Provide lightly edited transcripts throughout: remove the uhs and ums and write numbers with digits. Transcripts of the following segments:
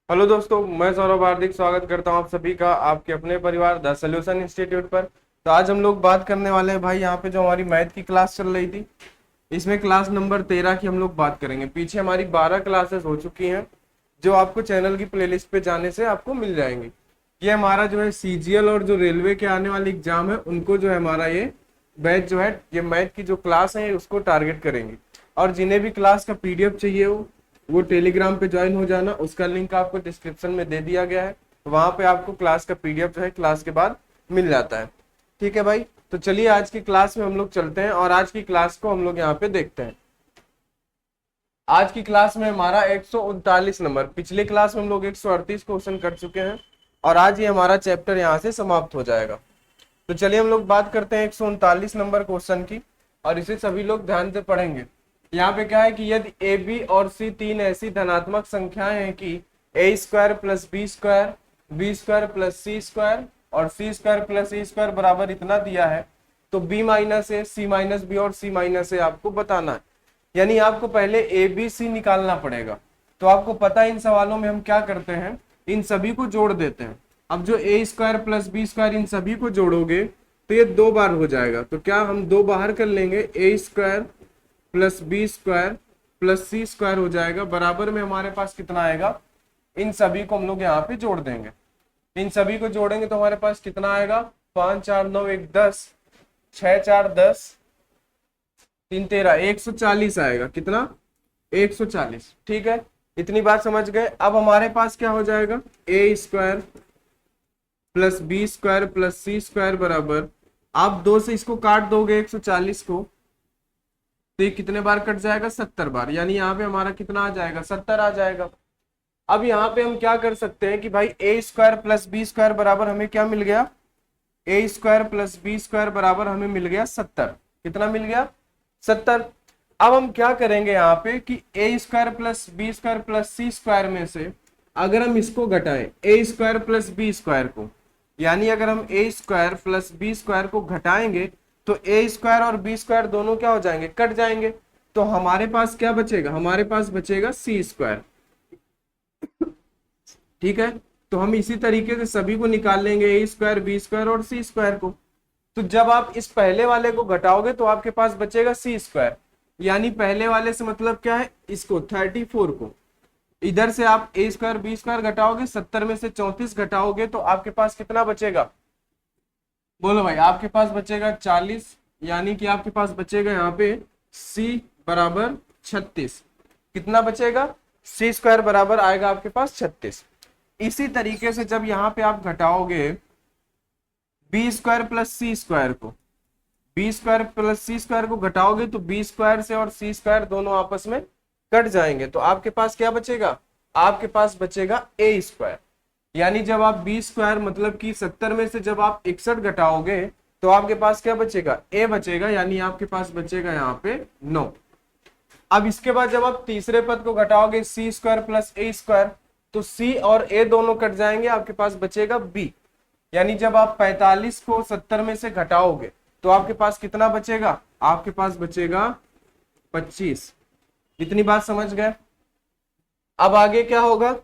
Hello दोस्तों, मैं सौरभ हार्दिक स्वागत करता हूं आप सभी का आपके अपने परिवार द सॉल्यूशन इंस्टीट्यूट पर। तो आज हम लोग बात करने वाले हैं भाई, यहाँ पे जो हमारी मैथ की क्लास चल रही थी, इसमें क्लास नंबर 13 की हम लोग बात करेंगे। पीछे हमारी 12 क्लासेस हो चुकी हैं जो आपको चैनल की प्लेलिस्ट पे जाने से आपको मिल जाएंगी। ये हमारा जो है सीजीएल और जो रेलवे के आने वाले एग्जाम है उनको जो है हमारा ये बैच जो है ये मैथ की जो क्लास है उसको टारगेट करेंगे। और जिन्हें भी क्लास का पीडीएफ चाहिए हो वो टेलीग्राम पे ज्वाइन हो जाना, उसका लिंक आपको डिस्क्रिप्शन में दे दिया गया है। तो वहां पे आपको क्लास का पीडीएफ जो है क्लास के बाद मिल जाता है। ठीक है भाई, तो चलिए आज की क्लास में हम लोग चलते हैं और आज की क्लास को हम लोग यहाँ पे देखते हैं। आज की क्लास में हमारा 139 नंबर, पिछले क्लास में हम लोग 138 क्वेश्चन कर चुके हैं और आज ये हमारा चैप्टर यहाँ से समाप्त हो जाएगा। तो चलिए हम लोग बात करते हैं 139 नंबर क्वेश्चन की और इसे सभी लोग ध्यान से पढ़ेंगे। यहाँ पे क्या है कि यदि ए बी और सी तीन ऐसी धनात्मक संख्याएं हैं कि A square plus B square plus C square और C square plus A square बराबर इतना दिया है, तो B minus A, C minus B और सी माइनस ए आपको बताना है। यानी आपको पहले ए बी सी निकालना पड़ेगा। तो आपको पता है इन सवालों में हम क्या करते हैं, इन सभी को जोड़ देते हैं। अब जो ए स्क्वायर प्लस बी स्क्वायर इन सभी को जोड़ोगे तो ये दो बार हो जाएगा। तो क्या हम दो बाहर कर लेंगे, A square plus B square plus C square हो जाएगा, बराबर में हमारे पास कितना आएगा, इन सभी को हम लोग यहाँ पे जोड़ देंगे। इन सभी को जोड़ेंगे तो हमारे पास कितना आएगा, 5 4 9 1 10, 6 4 10, 3 13, 140 आएगा। कितना, 140। ठीक है, इतनी बात समझ गए। अब हमारे पास क्या हो जाएगा, A square plus B square plus C square बराबर, आप दो से इसको काट दोगे 140 को, तो ये कितने बार कट जाएगा, 70 बार। यानी यहाँ पे हमारा कितना आ जाएगा, 70 आ जाएगा। अब यहाँ पे हम क्या कर सकते हैं कि भाई ए स्क्वायर प्लस बी स्क्वायर बराबर हमें क्या मिल गया, ए स्क्वायर प्लस बी स्क्वायर बराबर हमें मिल गया 70। कितना मिल गया, 70। अब हम क्या करेंगे यहाँ पे कि A square plus B square plus C square में से अगर हम इसको घटाएं, A square plus B square को, यानी अगर हम A square plus B square को घटाएंगे तो ए स्क्वायर और बी स्क्वायर दोनों क्या हो जाएंगे, कट जाएंगे। तो हमारे पास क्या बचेगा, हमारे पास बचेगा सी स्क्वायर। ठीक है, तो हम इसी तरीके से सभी को निकाल लेंगे, ए स्क्वायर बी स्क्वायर और सी स्क्वायर को। तो जब आप इस पहले वाले को घटाओगे तो आपके पास बचेगा सी स्क्वायर। यानी पहले वाले से मतलब क्या है, इसको 34 को इधर से आप ए स्क्वायर बी स्क्वायर घटाओगे, 70 में से 34 घटाओगे तो आपके पास कितना बचेगा, बोलो भाई, आपके पास बचेगा 40। यानी कि आपके पास बचेगा यहाँ पे c बराबर 36। कितना बचेगा, सी स्क्वायर बराबर आएगा आपके पास 36। इसी तरीके से जब यहाँ पे आप घटाओगे B square plus C square को, B square plus C square को घटाओगे तो बी स्क्वायर से और सी स्क्वायर दोनों आपस में कट जाएंगे। तो आपके पास क्या बचेगा, आपके पास बचेगा ए स्क्वायर। यानी जब आप बी स्क्वायर मतलब कि 70 में से जब आप 61 घटाओगे तो आपके पास क्या बचेगा, ए बचेगा। यानी आपके पास बचेगा यहाँ पे 9। अब इसके बाद जब आप तीसरे पद को घटाओगे सी स्क्वायर प्लस ए स्क्वायर, तो सी और ए दोनों कट जाएंगे, आपके पास बचेगा बी। यानी जब आप 45 को 70 में से घटाओगे तो आपके पास कितना बचेगा, आपके पास बचेगा 25। इतनी बात समझ गए। अब आगे क्या होगा,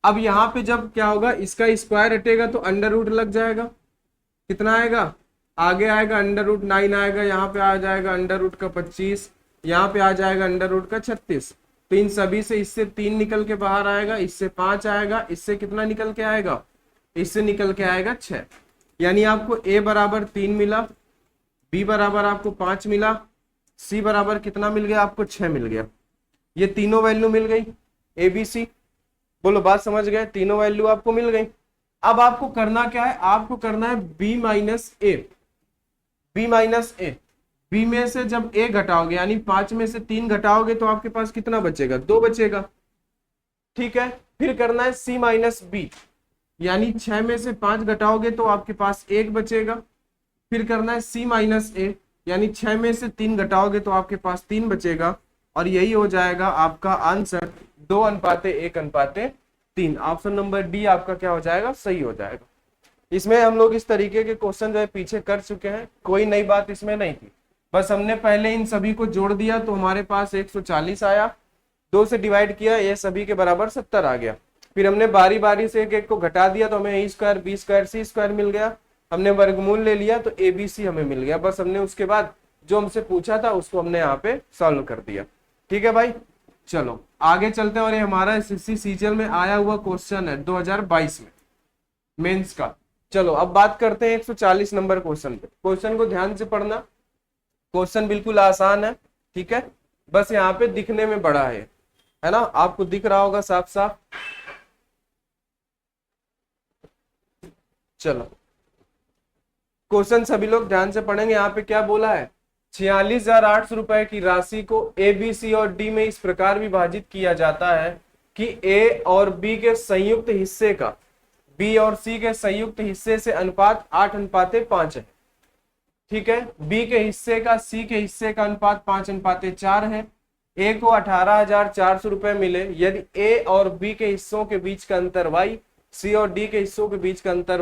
अब यहाँ पे जब क्या होगा, इसका स्क्वायर हटेगा तो अंडर रूट लग जाएगा। कितना आएगा, आगे आएगा अंडर रूट 9 आएगा, यहाँ पे आ जाएगा अंडर रूट का 25, यहाँ पे आ जाएगा अंडर रूट का 36। तो इन सभी से इससे 3 निकल के बाहर आएगा, इससे 5 आएगा, इससे कितना निकल के आएगा, इससे निकल के आएगा 6। यानी आपको ए बराबर 3 मिला, बी बराबर आपको 5 मिला, सी बराबर कितना मिल गया, आपको 6 मिल गया। ये तीनों वैल्यू मिल गई ए बी सी, बोलो बात समझ गए, तीनों वैल्यू आपको मिल गई। अब आपको करना क्या है, आपको करना है बी माइनस ए। बी माइनस ए, बी में से जब ए घटाओगे यानी 5 में से 3 घटाओगे तो आपके पास कितना बचेगा, 2 बचेगा। ठीक है, फिर करना है सी माइनस बी, यानी 6 में से 5 घटाओगे तो आपके पास 1 बचेगा। फिर करना है सी माइनस ए, यानी 6 में से 3 घटाओगे तो आपके पास 3 बचेगा। और यही हो जाएगा आपका आंसर 2:1:3। ऑप्शन नंबर डी आपका क्या हो जाएगा, सही हो जाएगा। इसमें हम लोग इस तरीके के क्वेश्चन जो है पीछे कर चुके हैं, कोई नई बात इसमें नहीं थी। बस हमने पहले इन सभी को जोड़ दिया तो हमारे पास 140 आया, 2 से डिवाइड किया, ये सभी के बराबर 70 आ गया। फिर हमने बारी बारी से एक एक को घटा दिया तो हमें ए स्क्वायर बी स्क्वायर सी स्क्वायर मिल गया। हमने वर्गमूल ले लिया तो ए बी सी हमें मिल गया। बस हमने उसके बाद जो हमसे पूछा था उसको हमने यहाँ पे सॉल्व कर दिया। ठीक है भाई, चलो आगे चलते हैं। और ये हमारा एसएससी सीजीएल में आया हुआ क्वेश्चन है 2022 में मेंस का। चलो अब बात करते हैं 140 नंबर क्वेश्चन पे। क्वेश्चन को ध्यान से पढ़ना, क्वेश्चन बिल्कुल आसान है। ठीक है, बस यहाँ पे दिखने में बड़ा है ना, आपको दिख रहा होगा साफ साफ। चलो क्वेश्चन सभी लोग ध्यान से पढ़ेंगे। यहाँ पे क्या बोला है, 46,800 रुपए की राशि को ए बी सी और डी में इस प्रकार विभाजित किया जाता है कि ए और बी के संयुक्त हिस्से का बी और सी के संयुक्त हिस्से से अनुपात 8:5 है। ठीक है, बी के हिस्से का सी के हिस्से का अनुपात 5:4 है। ए को 18,400 रुपए मिले यदि ए और बी के हिस्सों के बीच का अंतर y, सी और डी के हिस्सों के बीच का अंतर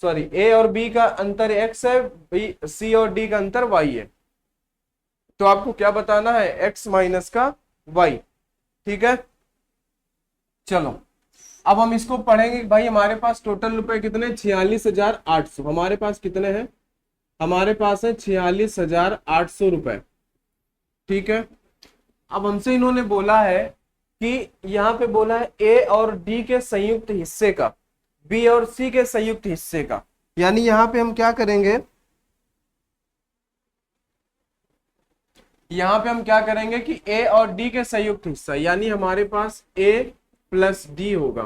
ए और बी का अंतर x है, बी सी और डी का अंतर y है। तो आपको क्या बताना है, x माइनस का y। ठीक है, चलो अब हम इसको पढ़ेंगे। भाई हमारे पास टोटल रुपए कितने, 46,800। हमारे पास कितने हैं, हमारे पास है 46,800 रुपए। ठीक है, अब हमसे इन्होंने बोला है कि यहाँ पे बोला है ए और डी के संयुक्त हिस्से का बी और सी के संयुक्त हिस्से का, यानी यहाँ पे हम क्या करेंगे, यहाँ पे हम क्या करेंगे कि ए और डी के संयुक्त हिस्सा, यानी हमारे पास ए प्लस डी होगा।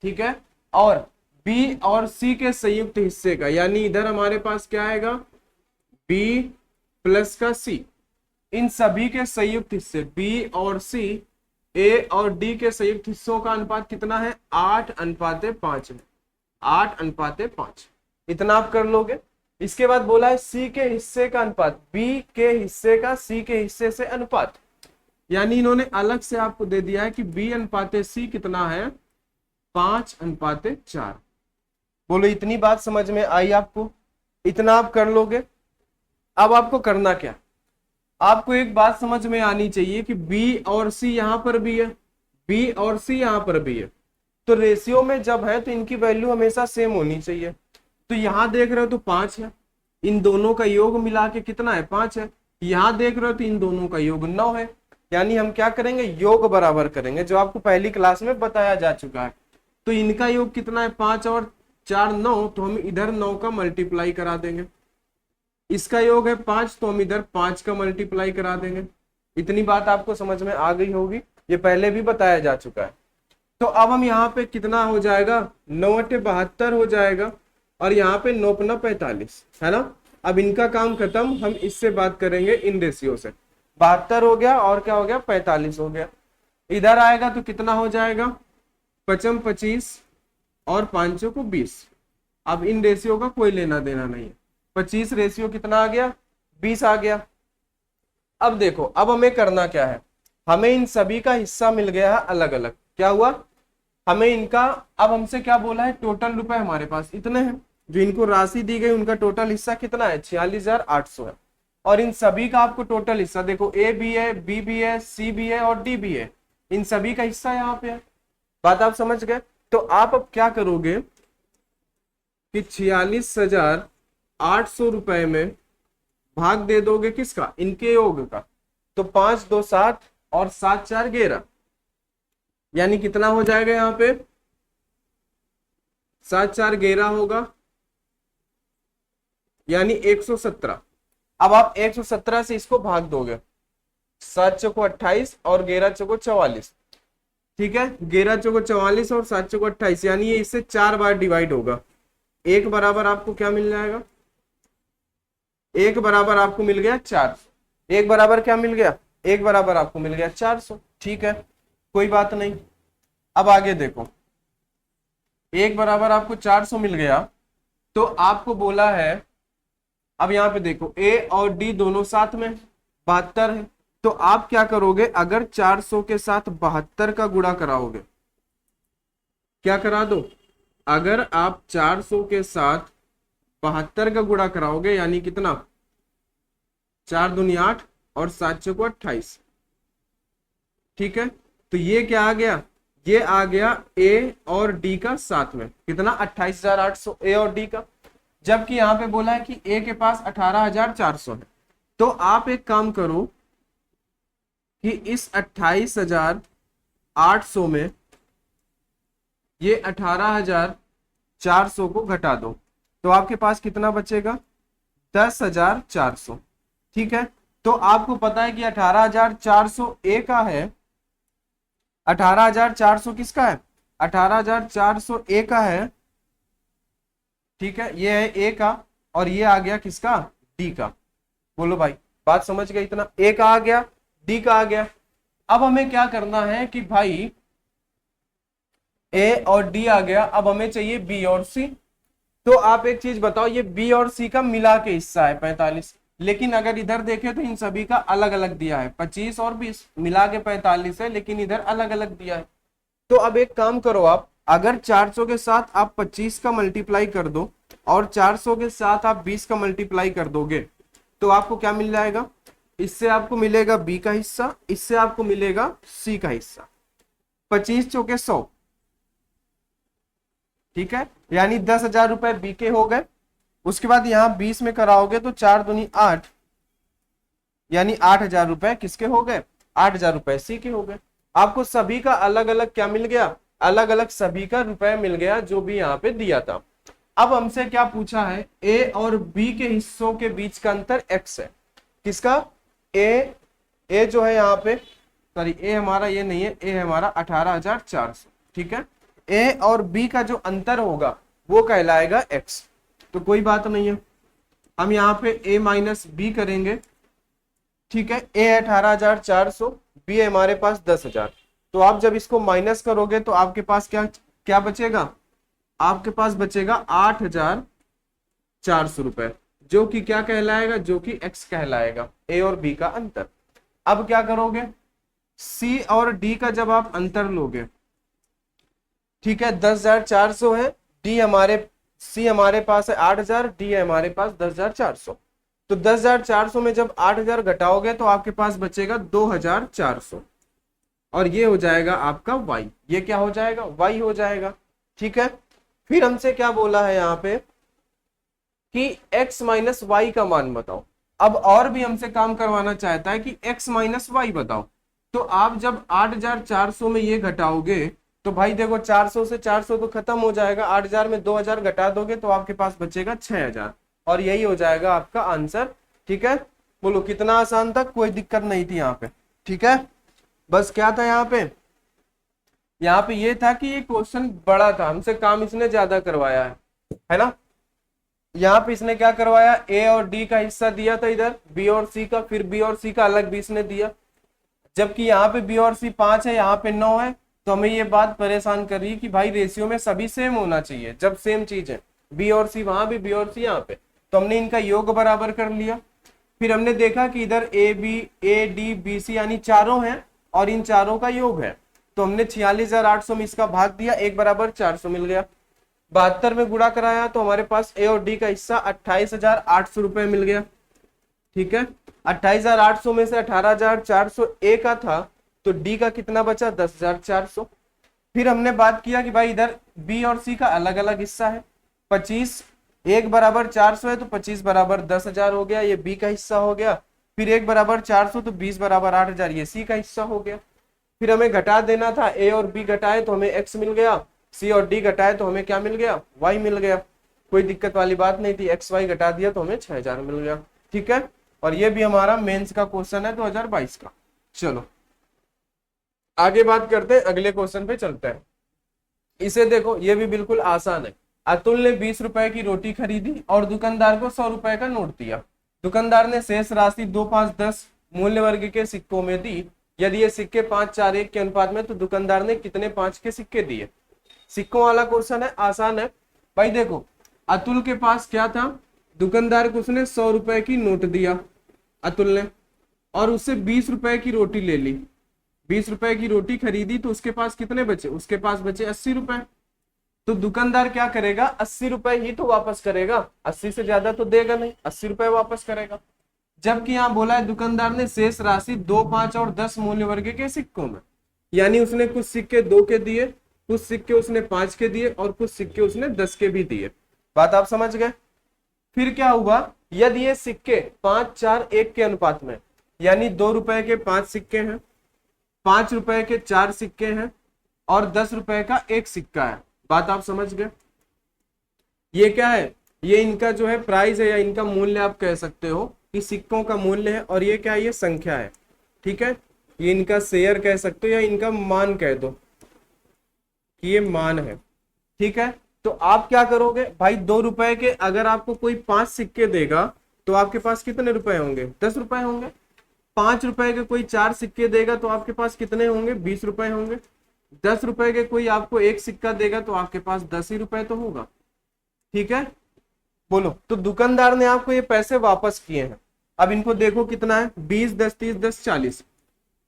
ठीक है, और बी और सी के संयुक्त हिस्से का, यानी इधर हमारे पास क्या आएगा, बी प्लस का सी। इन सभी के संयुक्त हिस्से बी और सी, ए और डी के संयुक्त हिस्सों का अनुपात कितना है, 8:5 है। 8:5 इतना आप कर लोगे। इसके बाद बोला है सी के हिस्से का अनुपात बी के हिस्से का सी के हिस्से से अनुपात, यानी इन्होंने अलग से आपको दे दिया है कि बी अनुपात सी कितना है, 5:4। बोलो इतनी बात समझ में आई आपको, इतना आप कर लोगे। अब आपको करना क्या, आपको एक बात समझ में आनी चाहिए कि बी और सी यहां पर भी है, बी और सी यहां पर भी है, तो रेशियो में जब है तो इनकी वैल्यू हमेशा सेम होनी चाहिए। तो यहां देख रहे हो तो 5 है, इन दोनों का योग मिला के कितना है, 5 है। यहां देख रहे हो तो इन दोनों का योग 9 है, यानी हम क्या करेंगे, योग बराबर करेंगे, जो आपको पहली क्लास में बताया जा चुका है। तो इनका योग कितना है, 5 और 4 9, तो हम इधर 9 का मल्टीप्लाई करा देंगे। इसका योग है 5, तो हम इधर 5 का मल्टीप्लाई करा देंगे। इतनी बात आपको समझ में आ गई होगी, ये पहले भी बताया जा चुका है। तो अब हम यहाँ पे कितना हो जाएगा, 9×8 हो जाएगा, और यहाँ पे 9×45 है ना। अब इनका काम खत्म, हम इससे बात करेंगे इन रेशियो से। 72 हो गया और क्या हो गया, 45 हो गया। इधर आएगा तो कितना हो जाएगा, 25 और 5 को 20। अब इन रेशियो का कोई लेना देना नहीं है। 25 रेशियो कितना आ गया, 20 आ गया। अब देखो, अब हमें करना क्या है, हमें इन सभी का हिस्सा मिल गया है अलग अलग। क्या हुआ, हमें इनका, अब हमसे क्या बोला है, टोटल रुपए हमारे पास इतने हैं, जो इनको राशि दी गई उनका टोटल हिस्सा कितना है, 46,800 है। और इन सभी का आपको टोटल हिस्सा देखो, ए भी है, बी भी है, सी भी है और डी भी है, इन सभी का हिस्सा यहाँ पे है। बात आप समझ गए। तो आप अब क्या करोगे कि 46,800 रुपए में भाग दे दोगे किसका, इनके योग का। तो 5 2 7 और 7 4 11, यानी कितना हो जाएगा, यहाँ पे 7 4 11 होगा, यानी 117। अब आप 117 से इसको भाग दोगे, 7 चौको 28 और 11 चौको 44। ठीक है, 11 चौको 44 और 7 चौको 28, यानी ये इससे 4 बार डिवाइड होगा। एक बराबर आपको क्या मिल जाएगा, एक बराबर आपको मिल गया 400। एक बराबर क्या मिल गया, एक बराबर आपको मिल गया 400। ठीक है, कोई बात नहीं। अब आगे देखो, एक बराबर आपको 400 मिल गया, तो आपको बोला है, अब यहाँ पे देखो ए और डी दोनों साथ में 72 है, तो आप क्या करोगे, अगर 400 के साथ 72 का गुणा कराओगे, क्या करा दो, अगर आप 400 के साथ 72 का गुणा कराओगे, यानी कितना, 4 दूनी 8 और 7 चौको 28। ठीक है, तो ये क्या आ गया, ये आ गया ए और डी का साथ में, कितना 28,800 ए और डी का। जबकि यहाँ पे बोला है कि ए के पास 18,400 है। तो आप एक काम करो कि इस 28,800 में ये 18,400 को घटा दो, तो आपके पास कितना बचेगा 10,400। ठीक है, तो आपको पता है कि 18,400 ए का है, 18,400 किसका है, 18,400 ए का है। ठीक है, ये है ए का और ये आ गया किसका, डी का। बोलो भाई, बात समझ गए, इतना ए का आ गया, डी का आ गया। अब हमें क्या करना है कि भाई ए और डी आ गया, अब हमें चाहिए बी और सी। तो आप एक चीज बताओ, ये बी और सी का मिला के हिस्सा है 45, लेकिन अगर इधर देखें तो इन सभी का अलग अलग दिया है, 25 और 20 मिला के 45 है, लेकिन इधर अलग अलग दिया है। तो अब एक काम करो आप, अगर 400 के साथ आप 25 का मल्टीप्लाई कर दो और 400 के साथ आप 20 का मल्टीप्लाई कर दोगे, तो आपको क्या मिल जाएगा, इससे आपको मिलेगा बी का हिस्सा, इससे आपको मिलेगा सी का हिस्सा। 25 चौके 100, ठीक है, यानी 10,000 रुपए बी के हो गए। उसके बाद यहाँ 20 में कराओगे तो 4 दूनी 8, यानी 8,000 रुपए किसके हो गए, 8,000 रुपए सी के हो गए। आपको सभी का अलग अलग क्या मिल गया, अलग अलग सभी का रुपए मिल गया जो भी यहाँ पे दिया था। अब हमसे क्या पूछा है, ए और बी के हिस्सों के बीच का अंतर x है। किसका, ए जो है यहाँ पे, सॉरी ए हमारा ये नहीं है, ए है हमारा 18,400। ठीक है, ए और बी का जो अंतर होगा वो कहलाएगा x। तो कोई बात नहीं है, हम यहाँ पे a माइनस बी करेंगे। ठीक है, ए 18,400, बी है हमारे पास 10,000। तो आप जब इसको माइनस करोगे तो आपके पास क्या क्या बचेगा, आपके पास बचेगा 8,400 रुपए, जो कि क्या कहलाएगा, जो कि x कहलाएगा, ए और बी का अंतर। अब क्या करोगे, सी और डी का जब आप अंतर लोगे, ठीक है, 10,400 है, डी हमारे सी हमारे पास है 8,000, डी है हमारे पास 10,400। तो 10,400 में जब 8,000 घटाओगे तो आपके पास बचेगा 2,400, और ये हो जाएगा आपका y। ये क्या हो जाएगा, y हो जाएगा। ठीक है, फिर हमसे क्या बोला है यहाँ पे कि x माइनस वाई का मान बताओ। अब और भी हमसे काम करवाना चाहता है कि x माइनस वाई बताओ। तो आप जब 8,400 में ये घटाओगे तो भाई देखो 400 से 400 तो खत्म हो जाएगा, 8,000 में 2,000 घटा दोगे तो आपके पास बचेगा 6,000, और यही हो जाएगा आपका आंसर। ठीक है, बोलो कितना आसान था, कोई दिक्कत नहीं थी यहाँ पे। ठीक है, बस क्या था यहाँ पे ये था कि ये क्वेश्चन बड़ा था, हमसे काम इसने ज्यादा करवाया है ना। यहाँ पे इसने क्या करवाया, ए और डी का हिस्सा दिया था इधर, बी और सी का, फिर बी और सी का अलग भी इसने दिया। जबकि यहाँ पे बी और सी 5 है, यहाँ पे 9 है। तो हमें ये बात परेशान कर रही है कि भाई रेशियो में सभी सेम होना चाहिए। जब सेम चीज है, बी और सी वहां भी, बी और सी यहाँ पे, तो हमने इनका योग बराबर कर लिया। फिर हमने देखा कि इधर A B, A D, B C यानी चारों हैं और इन चारों का योग है। तो हमने 46,800 में इसका भाग दिया, 1 बराबर 400 मिल गया। 72 में गुणा कराया तो हमारे पास ए और डी का हिस्सा 28,800 रुपए मिल गया। ठीक है, 28,800 में से 18,400 ए का था, तो डी का कितना बचा, 10,400। फिर हमने बात किया कि भाई इधर बी और सी का अलग अलग हिस्सा है। 25 1 बराबर 400 है, तो 25 बराबर 10,000 हो गया, ये बी का हिस्सा हो गया। फिर 1 बराबर 400, तो 20 बराबर 8,000, ये सी का हिस्सा हो गया। फिर हमें घटा देना था, ए और बी घटाए तो हमें एक्स मिल गया, सी और डी घटाए तो हमें क्या मिल गया, वाई मिल गया। कोई दिक्कत वाली बात नहीं थी, एक्स वाई घटा दिया तो हमें 6,000 मिल गया। ठीक है, और ये भी हमारा मेंस का क्वेश्चन है 2022 का। चलो आगे बात करते हैं, अगले क्वेश्चन पे चलते हैं। इसे देखो, ये भी बिल्कुल आसान है। अतुल ने 20 रुपए की रोटी खरीदी और दुकानदार को 100 रुपए का नोट दिया। दुकानदार ने शेष राशि 2, 5, 10 मूल्य वर्ग के सिक्कों में दी। यदि ये सिक्के 5, 4, 1 के अनुपात में, तो दुकानदार ने कितने 5 के सिक्के दिए। सिक्कों वाला क्वेश्चन है, आसान है भाई। देखो अतुल के पास क्या था, दुकानदार को उसने 100 रुपए की नोट दिया अतुल ने, और उससे 20 रुपए की रोटी ले ली। 20 रुपए की रोटी खरीदी तो उसके पास कितने बचे, उसके पास बचे 80 रुपए। तो दुकानदार क्या करेगा, 80 रुपए ही तो वापस करेगा, 80 से ज्यादा तो देगा नहीं, 80 रुपए वापस करेगा। जबकि यहाँ बोला है दुकानदार ने शेष राशि 2, 5 और 10 मूल्य वर्ग के सिक्कों में, यानी उसने कुछ सिक्के 2 के दिए, कुछ सिक्के उसने 5 के दिए और कुछ सिक्के उसने 10 के भी दिए। बात आप समझ गए। फिर क्या हुआ, यदि ये सिक्के 5, 4, 1 के अनुपात में, यानी 2 रुपए के 5 सिक्के हैं, 5 रुपए के 4 सिक्के हैं और 10 रुपए का एक सिक्का है। बात आप समझ गए। ये क्या है, ये इनका जो है प्राइस है या इनका मूल्य आप कह सकते हो कि सिक्कों का मूल्य है। और ये क्या है, ये संख्या है। ठीक है, ये इनका शेयर कह सकते हो या इनका मान कह दो कि ये मान है। ठीक है, तो आप क्या करोगे भाई, 2 रुपए के अगर आपको कोई 5 सिक्के देगा तो आपके पास कितने रुपए होंगे, 10 रुपए होंगे। 5 रुपए के कोई 4 सिक्के देगा तो आपके पास कितने होंगे, 20 रुपए होंगे। 10 रुपए के कोई आपको एक सिक्का देगा तो आपके पास 10 ही रुपए तो होगा। ठीक है, बोलो। तो दुकानदार ने आपको ये पैसे वापस किए हैं। अब इनको देखो कितना है, 20, 10, 30, 10, 40,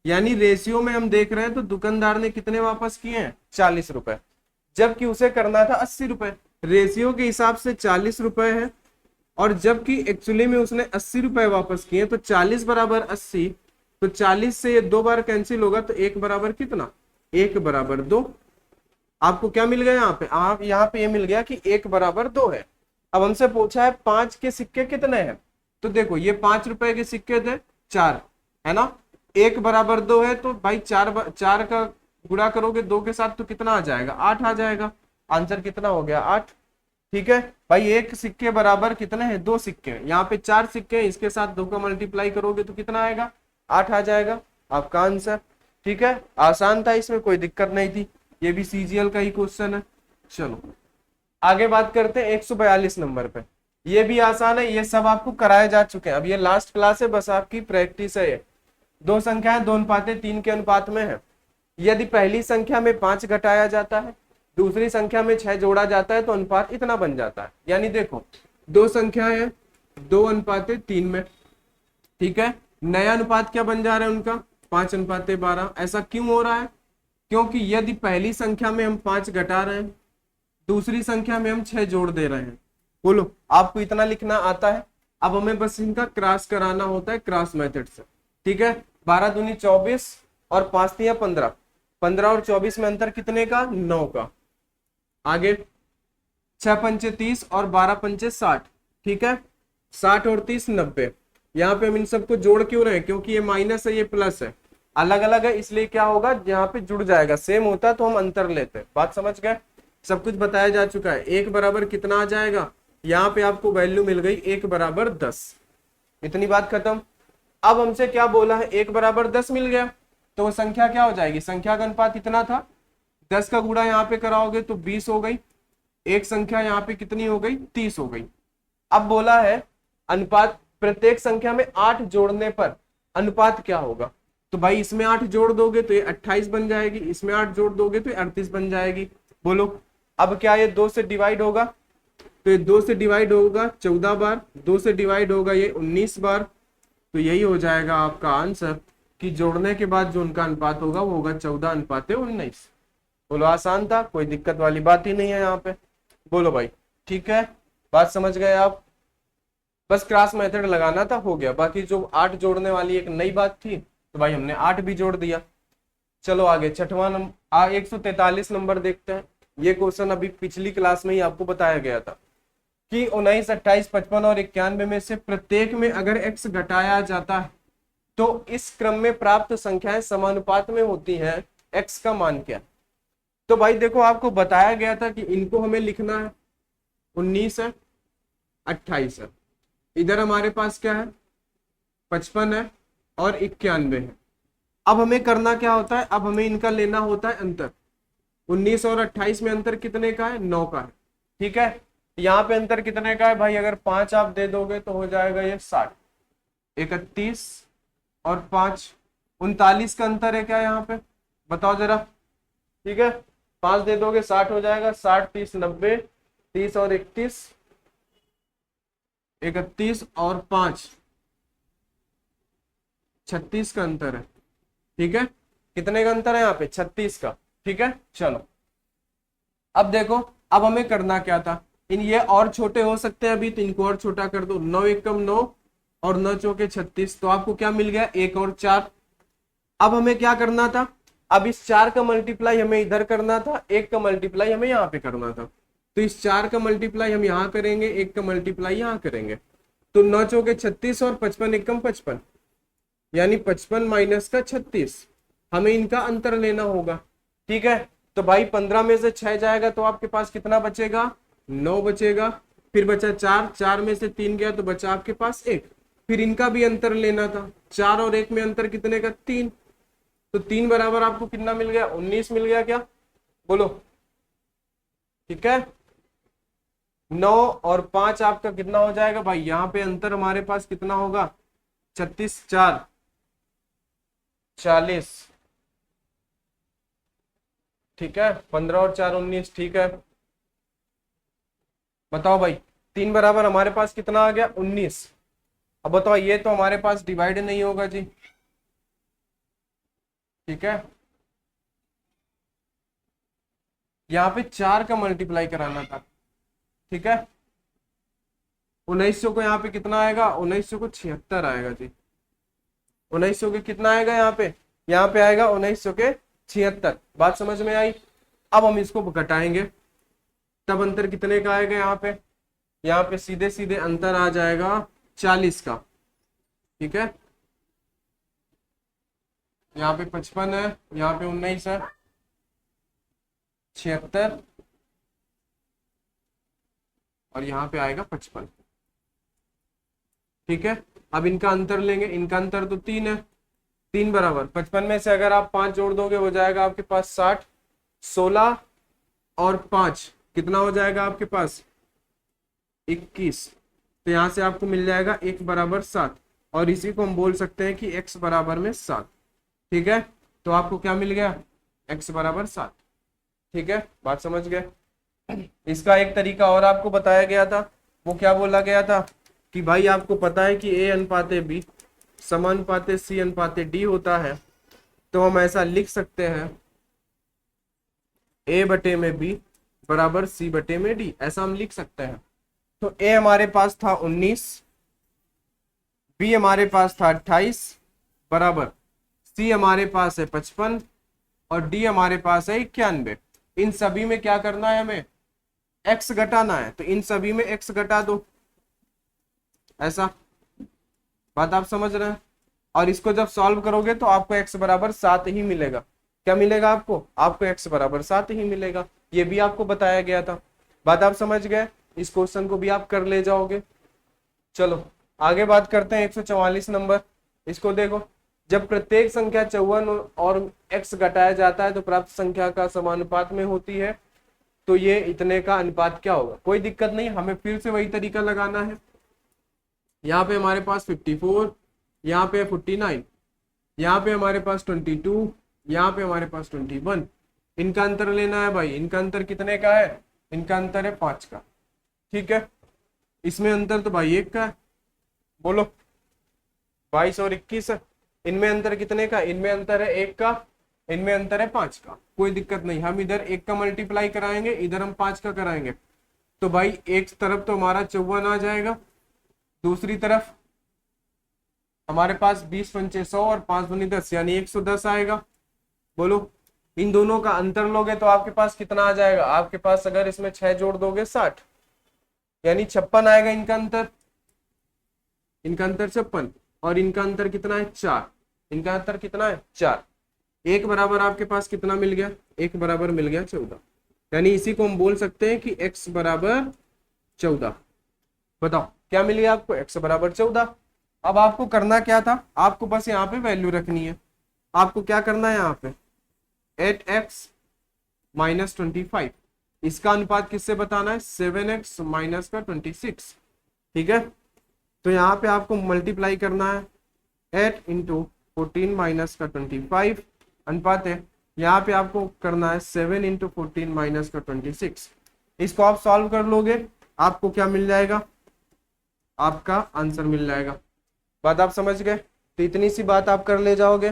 यानी रेशियो में हम देख रहे हैं तो दुकानदार ने कितने वापस किए हैं, 40 रुपए, जबकि उसे करना था 80 रुपए। रेशियो के हिसाब से 40 रुपए है और जबकि एक्चुअली में उसने 80 रुपए वापस किए। तो 40 बराबर 80, तो 40 से ये 2 बार कैंसिल होगा तो 1 बराबर कितना, 1 बराबर 2। आपको क्या मिल गया यहाँ पे, आप यहाँ पे ये मिल गया कि 1 बराबर 2 है। अब हमसे पूछा है 5 के सिक्के कितने हैं, तो देखो ये 5 रुपए के सिक्के थे 4, है ना। 1 बराबर 2 है तो भाई 4 का गुणा करोगे 2 के साथ तो कितना आ जाएगा, 8 आ जाएगा। आंसर कितना हो गया, 8। ठीक है भाई, एक सिक्के बराबर कितने हैं, 2 सिक्के। यहाँ पे 4 सिक्के हैं, इसके साथ 2 का मल्टीप्लाई करोगे तो कितना आएगा, 8 आ जाएगा आपका आंसर। ठीक है, आसान था, इसमें कोई दिक्कत नहीं थी। ये भी सीजीएल का ही क्वेश्चन है। चलो आगे बात करते हैं 142 नंबर पे। ये भी आसान है, ये सब आपको कराए जा चुके हैं। अब ये लास्ट क्लास है, बस आपकी प्रैक्टिस है। ये 2 संख्याएं 2:3 के अनुपात में है। यदि पहली संख्या में 5 घटाया जाता है, दूसरी संख्या में 6 जोड़ा जाता है तो अनुपात इतना बन जाता है। यानी देखो 2 संख्याएं हैं 2:3 में। ठीक है, नया अनुपात क्या बन जा रहा है उनका, 5:12। ऐसा क्यों हो रहा है, क्योंकि यदि पहली संख्या में हम 5 घटा रहे हैं, दूसरी संख्या में हम 6 जोड़ दे रहे हैं। बोलो आपको इतना लिखना आता है। अब हमें बस इनका क्रॉस कराना होता है क्रॉस मेथड से। ठीक है, 12 दूनी 24 और 5 तिया 15, 15 और 24 में अंतर कितने का, 9 का। आगे 6 पंचे 30 और 12 पंचे 60। ठीक है, 60 और 30 90। यहाँ पे हम इन सबको जोड़ क्यों रहे हैं, क्योंकि ये माइनस है ये प्लस है, अलग अलग है, इसलिए क्या होगा यहाँ पे जुड़ जाएगा। सेम होता तो हम अंतर लेते। बात समझ गए, सब कुछ बताया जा चुका है। 1 बराबर कितना आ जाएगा, यहाँ पे आपको वैल्यू मिल गई 1 बराबर 10। इतनी बात खत्म। अब हमसे क्या बोला है, 1 बराबर 10 मिल गया तो वो संख्या क्या हो जाएगी, संख्या का अनुपात इतना था, 10 का गुणा यहाँ पे कराओगे तो 20 हो गई। एक संख्या यहाँ पे कितनी हो गई, 30 हो गई। अब बोला है अनुपात, प्रत्येक संख्या में 8 जोड़ने पर अनुपात क्या होगा। तो भाई इसमें 8 जोड़ दोगे तो ये 28 बन जाएगी, इसमें 8 जोड़ दोगे तो ये 38 बन जाएगी। बोलो अब क्या ये 2 से डिवाइड होगा, तो ये 2 से डिवाइड होगा 14 बार, 2 से डिवाइड होगा ये 19 बार। तो यही हो जाएगा आपका आंसर कि जोड़ने के बाद जो उनका अनुपात होगा वो होगा 14:19। बोलो आसान था, कोई दिक्कत वाली बात ही नहीं है यहाँ पे। बोलो भाई ठीक है, बात समझ गए आप। बस क्रॉस मेथड लगाना था, हो गया। बाकी जो 8 जोड़ने वाली एक नई बात थी तो भाई हमने 8 भी जोड़ दिया। चलो आगे 6वां नंबर 143 नंबर देखते हैं। ये क्वेश्चन अभी पिछली क्लास में ही आपको बताया गया था कि 19, 28, 55 और 91 में से प्रत्येक में अगर x घटाया जाता है तो इस क्रम में प्राप्त संख्याएं समानुपात में होती हैं, x का मान क्या। तो भाई देखो आपको बताया गया था कि इनको हमें लिखना है, 19 है 28 है, इधर हमारे पास क्या है 55 है और 91 है। अब हमें करना क्या होता है, अब हमें इनका लेना होता है अंतर। 19 और 28 में अंतर कितने का है, 9 का है। ठीक है, यहाँ पे अंतर कितने का है भाई, अगर 5 आप दे दोगे तो हो जाएगा ये 60, 31 और 5 39 का अंतर है क्या यहाँ पे, बताओ जरा। ठीक है, 5 दे दोगे 60 हो जाएगा, 60 30 90, 30 और 31 31 और 5 36 का अंतर है। ठीक है, कितने का अंतर है यहाँ पे, 36 का। ठीक है, चलो अब देखो, अब हमें करना क्या था, इन ये और छोटे हो सकते हैं अभी, तो इनको और छोटा कर दो। 9 एकम 9 और 9 चौके 36, तो आपको क्या मिल गया 1 और 4। अब हमें क्या करना था, अब इस 4 का मल्टीप्लाई हमें इधर करना था, 1 का मल्टीप्लाई हमें यहाँ पे करना था। तो इस 4 का मल्टीप्लाई हम यहाँ करेंगे, 1 का मल्टीप्लाई यहाँ करेंगे। तो 9 चौके 36 और 55 एकम 55, यानी 55 माइनस का 36, हमें इनका अंतर लेना होगा। ठीक है, तो भाई 15 में से 6 जाएगा तो आपके पास कितना बचेगा, 9 बचेगा। फिर बचा 4, 4 में से 3 गया तो बचा आपके पास 1। फिर इनका भी अंतर लेना था, 4 और 1 में अंतर कितने का, 3। तो 3 बराबर आपको कितना मिल गया, 19 मिल गया क्या, बोलो। ठीक है, 9 और 5 आपका कितना हो जाएगा भाई, यहाँ पे अंतर हमारे पास कितना होगा, 36, 4 40। ठीक है, 15 और 4 19। ठीक है, बताओ भाई, 3 बराबर हमारे पास कितना आ गया, 19। अब बताओ, ये तो हमारे पास डिवाइड नहीं होगा जी। ठीक है, यहाँ पे 4 का मल्टीप्लाई कराना था। ठीक है, 1900 को यहाँ पे कितना आएगा, 1900 को 76 आएगा जी। 1900 के कितना आएगा यहाँ पे आएगा 1900 के 76। बात समझ में आई। अब हम इसको घटाएंगे, तब अंतर कितने का आएगा, यहाँ पे सीधे सीधे अंतर आ जाएगा 40 का। ठीक है, यहाँ पे 55 है, यहाँ पे 19 है, 76 और यहाँ पे आएगा 55। ठीक है, अब इनका अंतर लेंगे, इनका अंतर तो 3 है। 3 बराबर 55 में से अगर आप 5 जोड़ दोगे हो जाएगा आपके पास 60, 16 और 5 कितना हो जाएगा आपके पास, 21। तो यहाँ से आपको मिल जाएगा x बराबर 7, और इसी को हम बोल सकते हैं कि x बराबर में 7। ठीक है, तो आपको क्या मिल गया, x बराबर 7। ठीक है, बात समझ गए। इसका एक तरीका और आपको बताया गया था, वो क्या बोला गया था कि भाई आपको पता है कि a अनुपाते b समानुपाते c अनुपाते d होता है, तो हम ऐसा लिख सकते हैं a बटे में b बराबर c बटे में d, ऐसा हम लिख सकते हैं। तो a हमारे पास था 19, b हमारे पास था 28 बराबर c हमारे पास है 55 और d हमारे पास है 91। इन सभी में क्या करना है, हमें x घटाना है, तो इन सभी में x घटा दो, ऐसा। बात आप समझ रहे हैं। और इसको जब सॉल्व करोगे तो आपको x बराबर 7 ही मिलेगा। क्या मिलेगा आपको x बराबर 7 ही मिलेगा। ये भी आपको बताया गया था। बात आप समझ गए, इस क्वेश्चन को भी आप कर ले जाओगे। चलो आगे बात करते हैं 144 नंबर। इसको देखो, जब प्रत्येक संख्या 54 और x घटाया जाता है तो प्राप्त संख्या का समानुपात में होती है, तो ये इतने का अनुपात क्या होगा। कोई दिक्कत नहीं, हमें फिर से वही तरीका लगाना है। यहाँ पे हमारे पास 54, यहाँ पे 49, यहाँ पे हमारे पास 22, यहाँ पे हमारे पास 21। इनका अंतर लेना है भाई। इनका अंतर कितने का है, इनका अंतर है 5 का। ठीक है, इसमें अंतर तो भाई 1 का है, बोलो 22 और 21 है। इनमें अंतर कितने का, इनमें अंतर है 1 का, इनमें अंतर है 5 का। कोई दिक्कत नहीं, हम इधर 1 का मल्टीप्लाई कराएंगे, इधर हम 5 का कराएंगे। तो भाई एक तरफ तो हमारा 54 आ जाएगा, दूसरी तरफ हमारे पास 20 पंचे 100 और 5 दूनी 10 यानी 110 आएगा। बोलो, इन दोनों का अंतर लोगे तो आपके पास कितना आ जाएगा, आपके पास अगर इसमें 6 जोड़ दोगे 60 यानी 56 आएगा इनका अंतर। इनका अंतर 56 और इनका अंतर कितना है 4। इनका अंतर कितना है 4। एक बराबर आपके पास कितना मिल गया, एक बराबर मिल गया 14। यानी इसी को हम बोल सकते हैं कि x बराबर 14। बताओ क्या मिल गया आपको, x बराबर 14। अब आपको करना क्या था, आपको बस यहाँ पे वैल्यू रखनी है। आपको क्या करना है, यहाँ पे 8x माइनस 25, इसका अनुपात किससे बताना है, 7x माइनस का 26। ठीक है, तो यहाँ पे आपको मल्टीप्लाई करना है 8 इंटू 14 माइनस का 25 अनुपात है। यहाँ पे आपको करना है 7 इंटू 14 माइनस का 26। इसको आप सॉल्व कर लोगे, आपको क्या मिल जाएगा, आपका आंसर मिल जाएगा। बात आप समझ गए, तो इतनी सी बात आप कर ले जाओगे।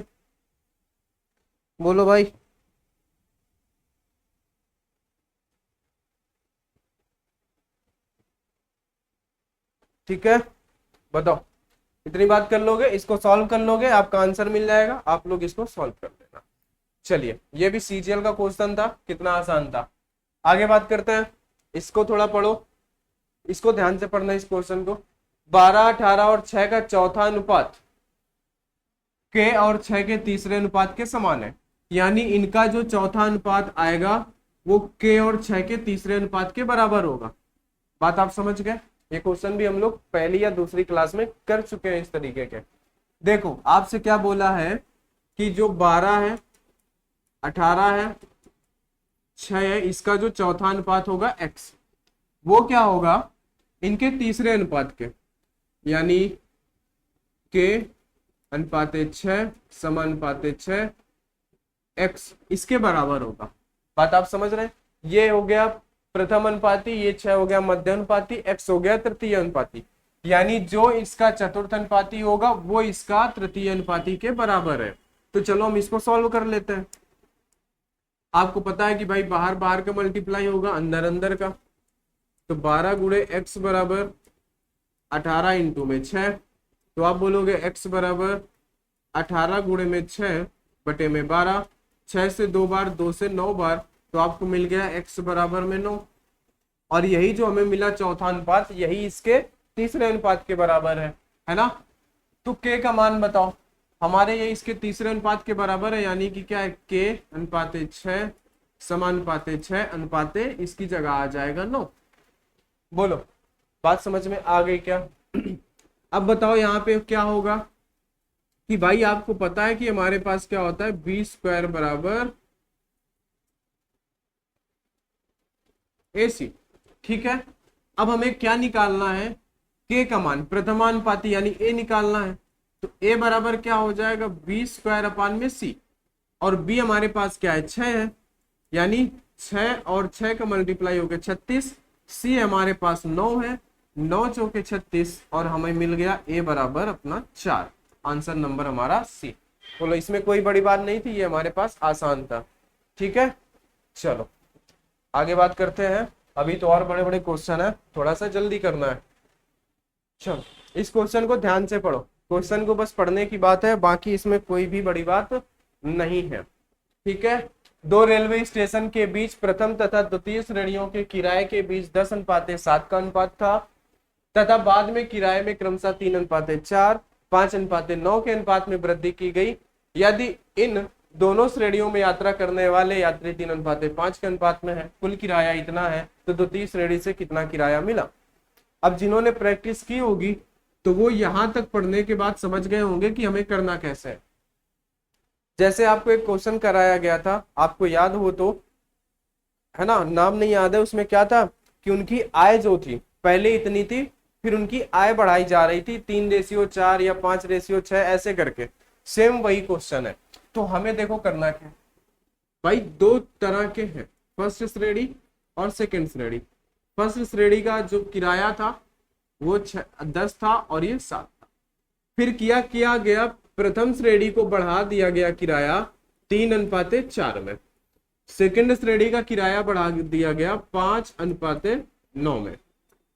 बोलो भाई, ठीक है, बताओ। इतनी बात कर लोगे, इसको सॉल्व कर लोगे, आपका आंसर मिल जाएगा। आप लोग इसको सॉल्व कर लेना। चलिए ये भी सीजीएल का क्वेश्चन था, कितना आसान था। आगे बात करते हैं, इसको थोड़ा पढ़ो, इसको ध्यान से पढ़ना इस क्वेश्चन को। 12, 18 और 6 का चौथा अनुपात के और 6 के तीसरे अनुपात के समान है, यानी इनका जो चौथा अनुपात आएगा वो के और 6 के तीसरे अनुपात के बराबर होगा। बात आप समझ गए। ये क्वेश्चन भी हम लोग पहली या दूसरी क्लास में कर चुके हैं इस तरीके के। देखो आपसे क्या बोला है कि जो 12 है, 18 है, 6 है, इसका जो चौथा अनुपात होगा x, वो क्या होगा इनके तीसरे अनुपात के, यानी के अनुपाते 6 समानुपाते 6 x इसके बराबर होगा। बात आप समझ रहे हैं। ये हो गया प्रथम अनुपाती, ये 6 हो गया मध्य अनुपाती, x हो गया तृतीय अनुपाती, यानी जो इसका चतुर्थ अनुपाती होगा वो इसका तृतीय अनुपाती के बराबर है। तो चलो हम इसको सॉल्व कर लेते हैं। आपको पता है कि भाई बाहर बाहर का मल्टीप्लाई होगा अंदर अंदर का, तो 12 गुणे x बराबर 18 इंटू में 6, तो आप बोलोगे x बराबर 18 गुणे में 6 बटे में 12, 6 से 2 बार, 2 से 9 बार, तो आपको मिल गया x बराबर में 9। और यही जो हमें मिला चौथा अनुपात, यही इसके तीसरे अनुपात के बराबर है ना। तो k का मान बताओ, हमारे ये इसके तीसरे अनुपात के बराबर है, यानी कि क्या है k अनुपाते 6 समानुपाते 6 अनुपाते इसकी जगह आ जाएगा 9। बोलो बात समझ में आ गई क्या? अब बताओ यहाँ पे क्या होगा कि भाई आपको पता है कि हमारे पास क्या होता है बी स्क्वायर बराबर AC, ठीक है। अब हमें क्या निकालना है, k का मान, प्रथमानुपाती यानी a निकालना है। तो a बराबर क्या हो जाएगा बी स्क्वायर अपान में c, और b हमारे पास क्या है 6 है, यानी 6 और 6 का मल्टीप्लाई हो गया 36, c हमारे पास 9 है, 9 चौके 36, और हमें मिल गया a बराबर अपना 4। आंसर नंबर हमारा C। बोलो इसमें कोई बड़ी बात नहीं थी, ये हमारे पास आसान था, ठीक है। चलो आगे बात करते हैं, अभी तो और बड़े बड़े क्वेश्चन है, थोड़ा सा जल्दी करना है। चलो इस क्वेश्चन को ध्यान से पढ़ो, क्वेश्चन को बस पढ़ने की बात है, बाकी इसमें कोई भी बड़ी बात नहीं है, ठीक है। 2 रेलवे स्टेशन के बीच प्रथम तथा द्वितीय श्रेणियों के किराए के बीच 10:7 का अनुपात था, तथा बाद में किराए में क्रमशः 3:4, 5:9 के अनुपात में वृद्धि की गई। यदि इन दोनों श्रेणियों में यात्रा करने वाले यात्री 3:5 के अनुपात में है, कुल किराया इतना है, तो द्वितीय श्रेणी से कितना किराया मिला। अब जिन्होंने प्रैक्टिस की होगी तो वो यहां तक पढ़ने के बाद समझ गए होंगे कि हमें करना कैसे है। जैसे आपको एक क्वेश्चन कराया गया था, आपको याद हो तो, है ना, नाम नहीं याद है, उसमें क्या था कि उनकी आय जो थी पहले इतनी थी, फिर उनकी आय बढ़ाई जा रही थी 3:4 या 5:6 ऐसे करके। सेम वही क्वेश्चन है। तो हमें देखो करना क्या भाई, 2 तरह के हैं, फर्स्ट श्रेणी और सेकंड श्रेणी। फर्स्ट श्रेणी का जो किराया था वो 10 था और ये 7 था। फिर किया गया प्रथम श्रेणी को बढ़ा दिया गया किराया 3:4 में, सेकंड श्रेणी का किराया बढ़ा दिया गया 5:9 में।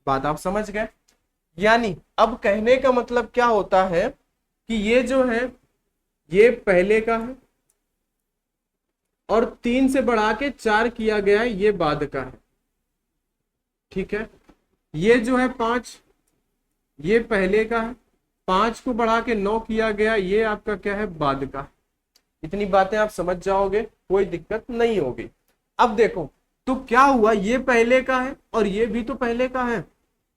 बात आप समझ गए। यानी अब कहने का मतलब क्या होता है कि ये जो है ये पहले का है, और 3 से बढ़ा के 4 किया गया है, ये बाद का है, ठीक है। ये जो है 5, ये पहले का है, 5 को बढ़ा के 9 किया गया, ये आपका क्या है बाद का। इतनी बातें आप समझ जाओगे, कोई दिक्कत नहीं होगी। अब देखो तो क्या हुआ, ये पहले का है और ये भी तो पहले का है,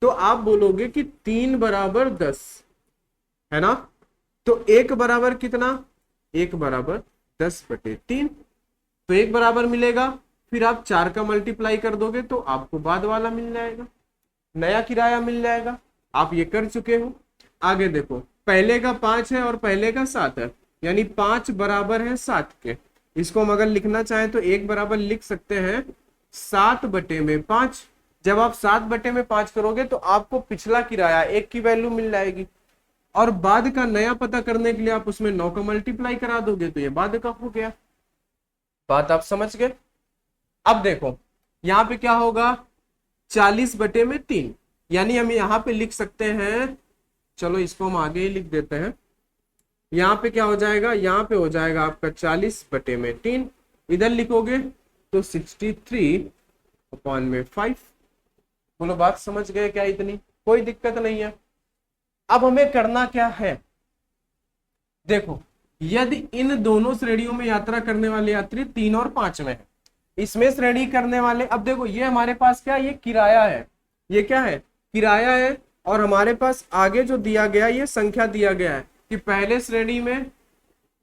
तो आप बोलोगे कि 3 बराबर 10 है ना। तो 1 बराबर कितना, 1 बराबर 10/3, तो 1 बराबर मिलेगा। फिर आप 4 का मल्टीप्लाई कर दोगे तो आपको बाद वाला मिल जाएगा, नया किराया मिल जाएगा। आप ये कर चुके हो। आगे देखो, पहले का 5 है और पहले का 7 है, यानी 5 बराबर है 7 के। इसको हम अगर लिखना चाहें तो 1 बराबर लिख सकते हैं 7/5। जब आप 7/5 करोगे तो आपको पिछला किराया 1 की वैल्यू मिल जाएगी, और बाद का नया पता करने के लिए आप उसमें 9 का मल्टीप्लाई करा दोगे तो ये बाद का हो गया। बात आप समझ गए। अब देखो यहाँ पे क्या होगा, 40/3, यानी हम यहाँ पे लिख सकते हैं, चलो इसको हम आगे ही लिख देते हैं, यहाँ पे क्या हो जाएगा, यहाँ पे हो जाएगा आपका 40/3, इधर लिखोगे तो 63/5। बोलो बात समझ गए क्या? इतनी कोई दिक्कत नहीं है। अब हमें करना क्या है, देखो यदि इन दोनों श्रेणियों में यात्रा करने वाले यात्री 3 और 5 में है, इसमें श्रेणी करने वाले, अब देखो ये हमारे पास क्या, ये किराया है, ये क्या है, किराया है। और हमारे पास आगे जो दिया गया ये संख्या दिया गया है कि पहले श्रेणी में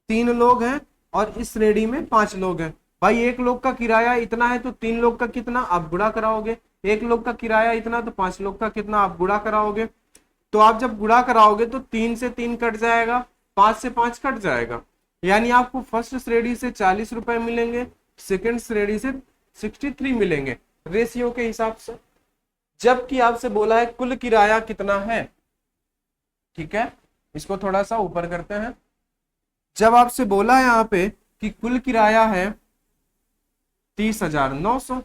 3 लोग हैं और इस श्रेणी में 5 लोग हैं। भाई एक लोग का किराया इतना है तो 3 लोग का कितना आप गुणा कराओगे, एक लोग का किराया इतना तो 5 लोग का कितना आप गुणा कराओगे। तो आप जब गुणा कराओगे तो 3 से 3 कट जाएगा, 5 से 5 कट जाएगा, यानी आपको फर्स्ट श्रेणी से 40 रुपए मिलेंगे, सेकंड श्रेणी से 63 मिलेंगे रेशियो के हिसाब से। जबकि आपसे बोला है कुल किराया कितना है, ठीक है, इसको थोड़ा सा ऊपर करते हैं। जब आपसे बोला है यहाँ पे कि कुल किराया है 30,900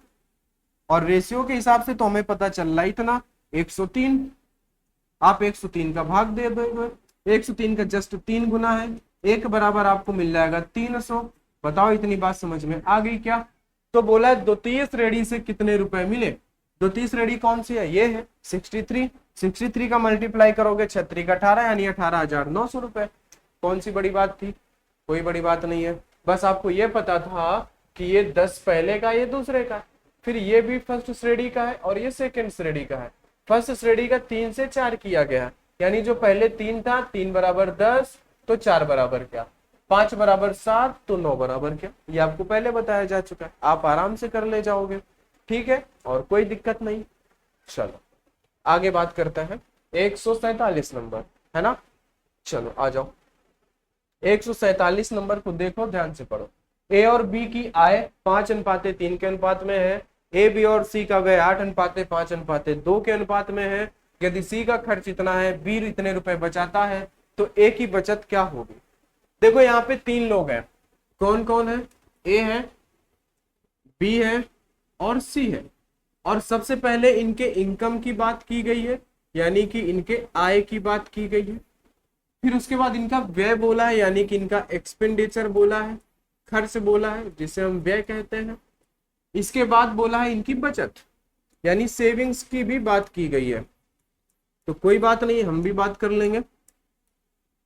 और रेशियो के हिसाब से तो हमें पता चल रहा है इतना 103, आप 103 का भाग दे दोगे, 103 का जस्ट 3 गुना है, एक बराबर आपको मिल जाएगा 300। बताओ इतनी बात समझ में आ गई क्या? तो बोला है द्वितीय श्रेणी से कितने रुपए मिले, द्वितीय श्रेणी कौन सी है, ये है 63, 63 का मल्टीप्लाई करोगे 36 का 18 यानी 18,900 रुपए। कौन सी बड़ी बात थी, कोई बड़ी बात नहीं है, बस आपको ये पता था कि ये 10 पहले का ये दूसरे का, फिर ये भी फर्स्ट श्रेणी का है और ये सेकंड श्रेणी का है। फर्स्ट श्रेणी का 3 से 4 किया गया, यानी जो पहले 3 था, 3 बराबर 10 तो 4 बराबर क्या, 5 बराबर 7 तो 9 बराबर क्या, ये आपको पहले बताया जा चुका है, आप आराम से कर ले जाओगे, ठीक है, और कोई दिक्कत नहीं। चलो आगे बात करते हैं, 147 नंबर है ना, चलो आ जाओ। 147 नंबर को देखो, ध्यान से पढ़ो। ए और बी की आय 5:3 के अनुपात में है, ए बी और सी का व्यय 8:5:2 के अनुपात में है। यदि सी का खर्च इतना है, बी इतने रुपए बचाता है, तो ए की बचत क्या होगी। देखो यहाँ पे 3 लोग हैं, कौन कौन है, ए है, बी है और सी है। और सबसे पहले इनके इनकम की बात की गई है, यानी कि इनके आय की बात की गई है। फिर उसके बाद इनका व्यय बोला है, यानी कि इनका एक्सपेंडिचर बोला है, खर्च बोला है जिसे हम व्यय कहते हैं। इसके बाद बोला है इनकी बचत, यानी सेविंग्स की भी बात की गई है। तो कोई बात नहीं, हम भी बात कर लेंगे।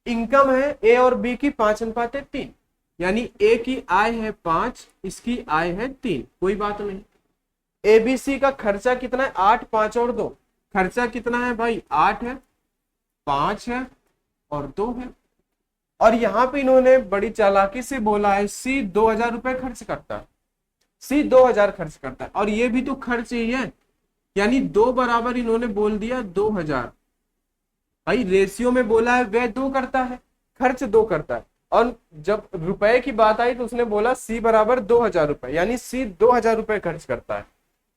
इनकम है ए और बी की 5:3, यानी ए की आय है 5, इसकी आय है 3, कोई बात नहीं। एबीसी का खर्चा कितना है, 8, 5 और 2, खर्चा कितना है भाई, 8 है, 5 है और 2 है। और यहां पे इन्होंने बड़ी चालाकी से बोला है सी 2,000 रुपए खर्च करता है, सी 2,000 खर्च करता है, और ये भी तो खर्च ही है, यानी 2 बराबर इन्होंने बोल दिया 2,000। भाई रेशियो में बोला है व्यय 2 करता है, खर्च 2 करता है, और जब रुपए की बात आई तो उसने बोला सी बराबर 2,000 रुपए, यानी सी 2,000 रुपए खर्च करता है,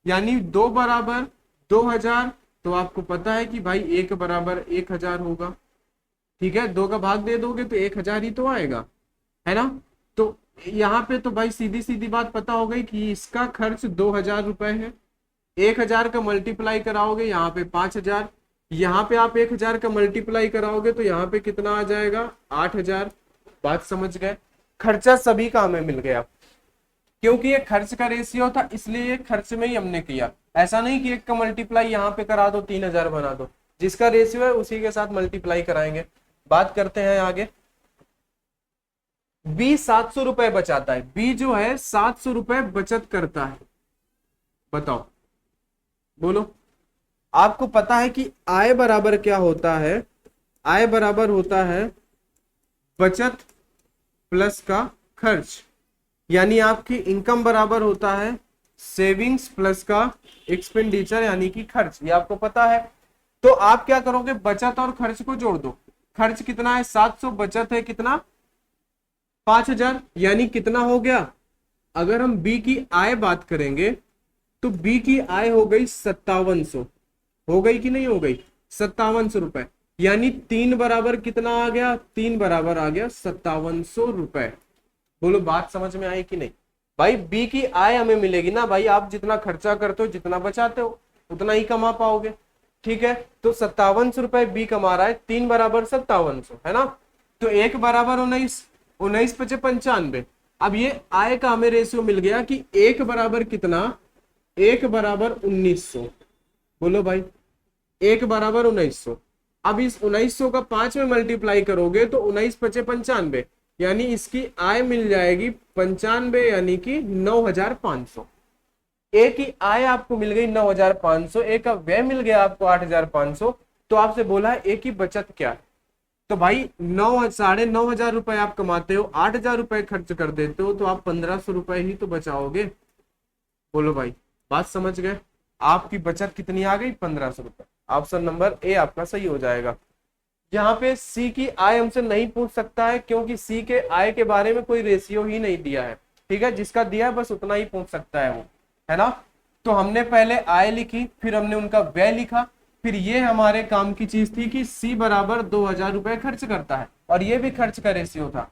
यानी 2 बराबर 2,000। तो आपको पता है कि भाई 1 बराबर 1,000 होगा, ठीक है, 2 का भाग दे दोगे तो 1,000 ही तो आएगा, है ना। तो यहाँ पे तो भाई सीधी सीधी बात पता हो गई कि इसका खर्च 2,000 रुपए है। 1,000 का मल्टीप्लाई कराओगे यहाँ पे 5,000, यहाँ पे आप 1,000 का मल्टीप्लाई कराओगे तो यहाँ पे कितना आ जाएगा, 8,000। बात समझ गए, खर्चा सभी का हमें मिल गया, क्योंकि ये खर्च का रेशियो था इसलिए ये खर्च में ही हमने किया। ऐसा नहीं कि एक का मल्टीप्लाई यहाँ पे करा दो 3,000 बना दो, जिसका रेशियो है उसी के साथ मल्टीप्लाई कराएंगे। बात करते हैं आगे। बी 700 रुपए बचाता है, बी जो है 700 रुपए बचत करता है। बताओ, बोलो, आपको पता है कि आय बराबर क्या होता है, आय बराबर होता है बचत प्लस का खर्च, यानी आपकी इनकम बराबर होता है सेविंग्स प्लस का एक्सपेंडिचर यानी कि खर्च, ये आपको पता है। तो आप क्या करोगे, बचत और खर्च को जोड़ दो। खर्च कितना है 700, बचत है कितना 5,000, यानी कितना हो गया। अगर हम बी की आय बात करेंगे तो बी की आय हो गई 5700, हो गई कि नहीं हो गई, 5700 रुपए, यानी 3 बराबर कितना आ गया, 3 बराबर आ गया 5700 रुपए। बोलो बात समझ में आई कि नहीं। भाई बी की आय हमें मिलेगी ना भाई, आप जितना खर्चा करते हो जितना बचाते हो उतना ही कमा पाओगे, ठीक है। तो 5700 रुपए बी कमा रहा है, 3 बराबर 5700 है ना। तो 1 बराबर 19, 19 पचे 95। अब ये आय का हमें रेशियो मिल गया कि 1 बराबर कितना, 1 बराबर 1900। बोलो भाई, 1 बराबर 1900। अब इस 1900 का 5 में मल्टीप्लाई करोगे तो 19 पचे 95, यानी इसकी आय मिल जाएगी 95, यानी कि 9500। एक ही आय आपको मिल गई 9500, एक का व्यय मिल गया आपको 8500। तो आपसे बोला है एक ही बचत क्या है। तो भाई 9,500 रुपए आप कमाते हो, 8,000 रुपए खर्च कर देते हो, तो आप 1,500 रुपए ही तो बचाओगे। बोलो भाई, बात समझ गए? आपकी बचत कितनी आ गई? 1,500 रुपए। ऑप्शन नंबर ए आपका सही हो जाएगा। यहाँ पे सी की आय हमसे नहीं पूछ सकता है, क्योंकि सी के आय के बारे में कोई रेशियो ही नहीं दिया है। ठीक है, जिसका दिया है बस उतना ही पूछ सकता है वो, है ना। तो हमने पहले आय लिखी, फिर हमने उनका व्यय लिखा, फिर ये हमारे काम की चीज थी कि सी बराबर 2,000 रुपए खर्च करता है, और ये भी खर्च का रेशियो था।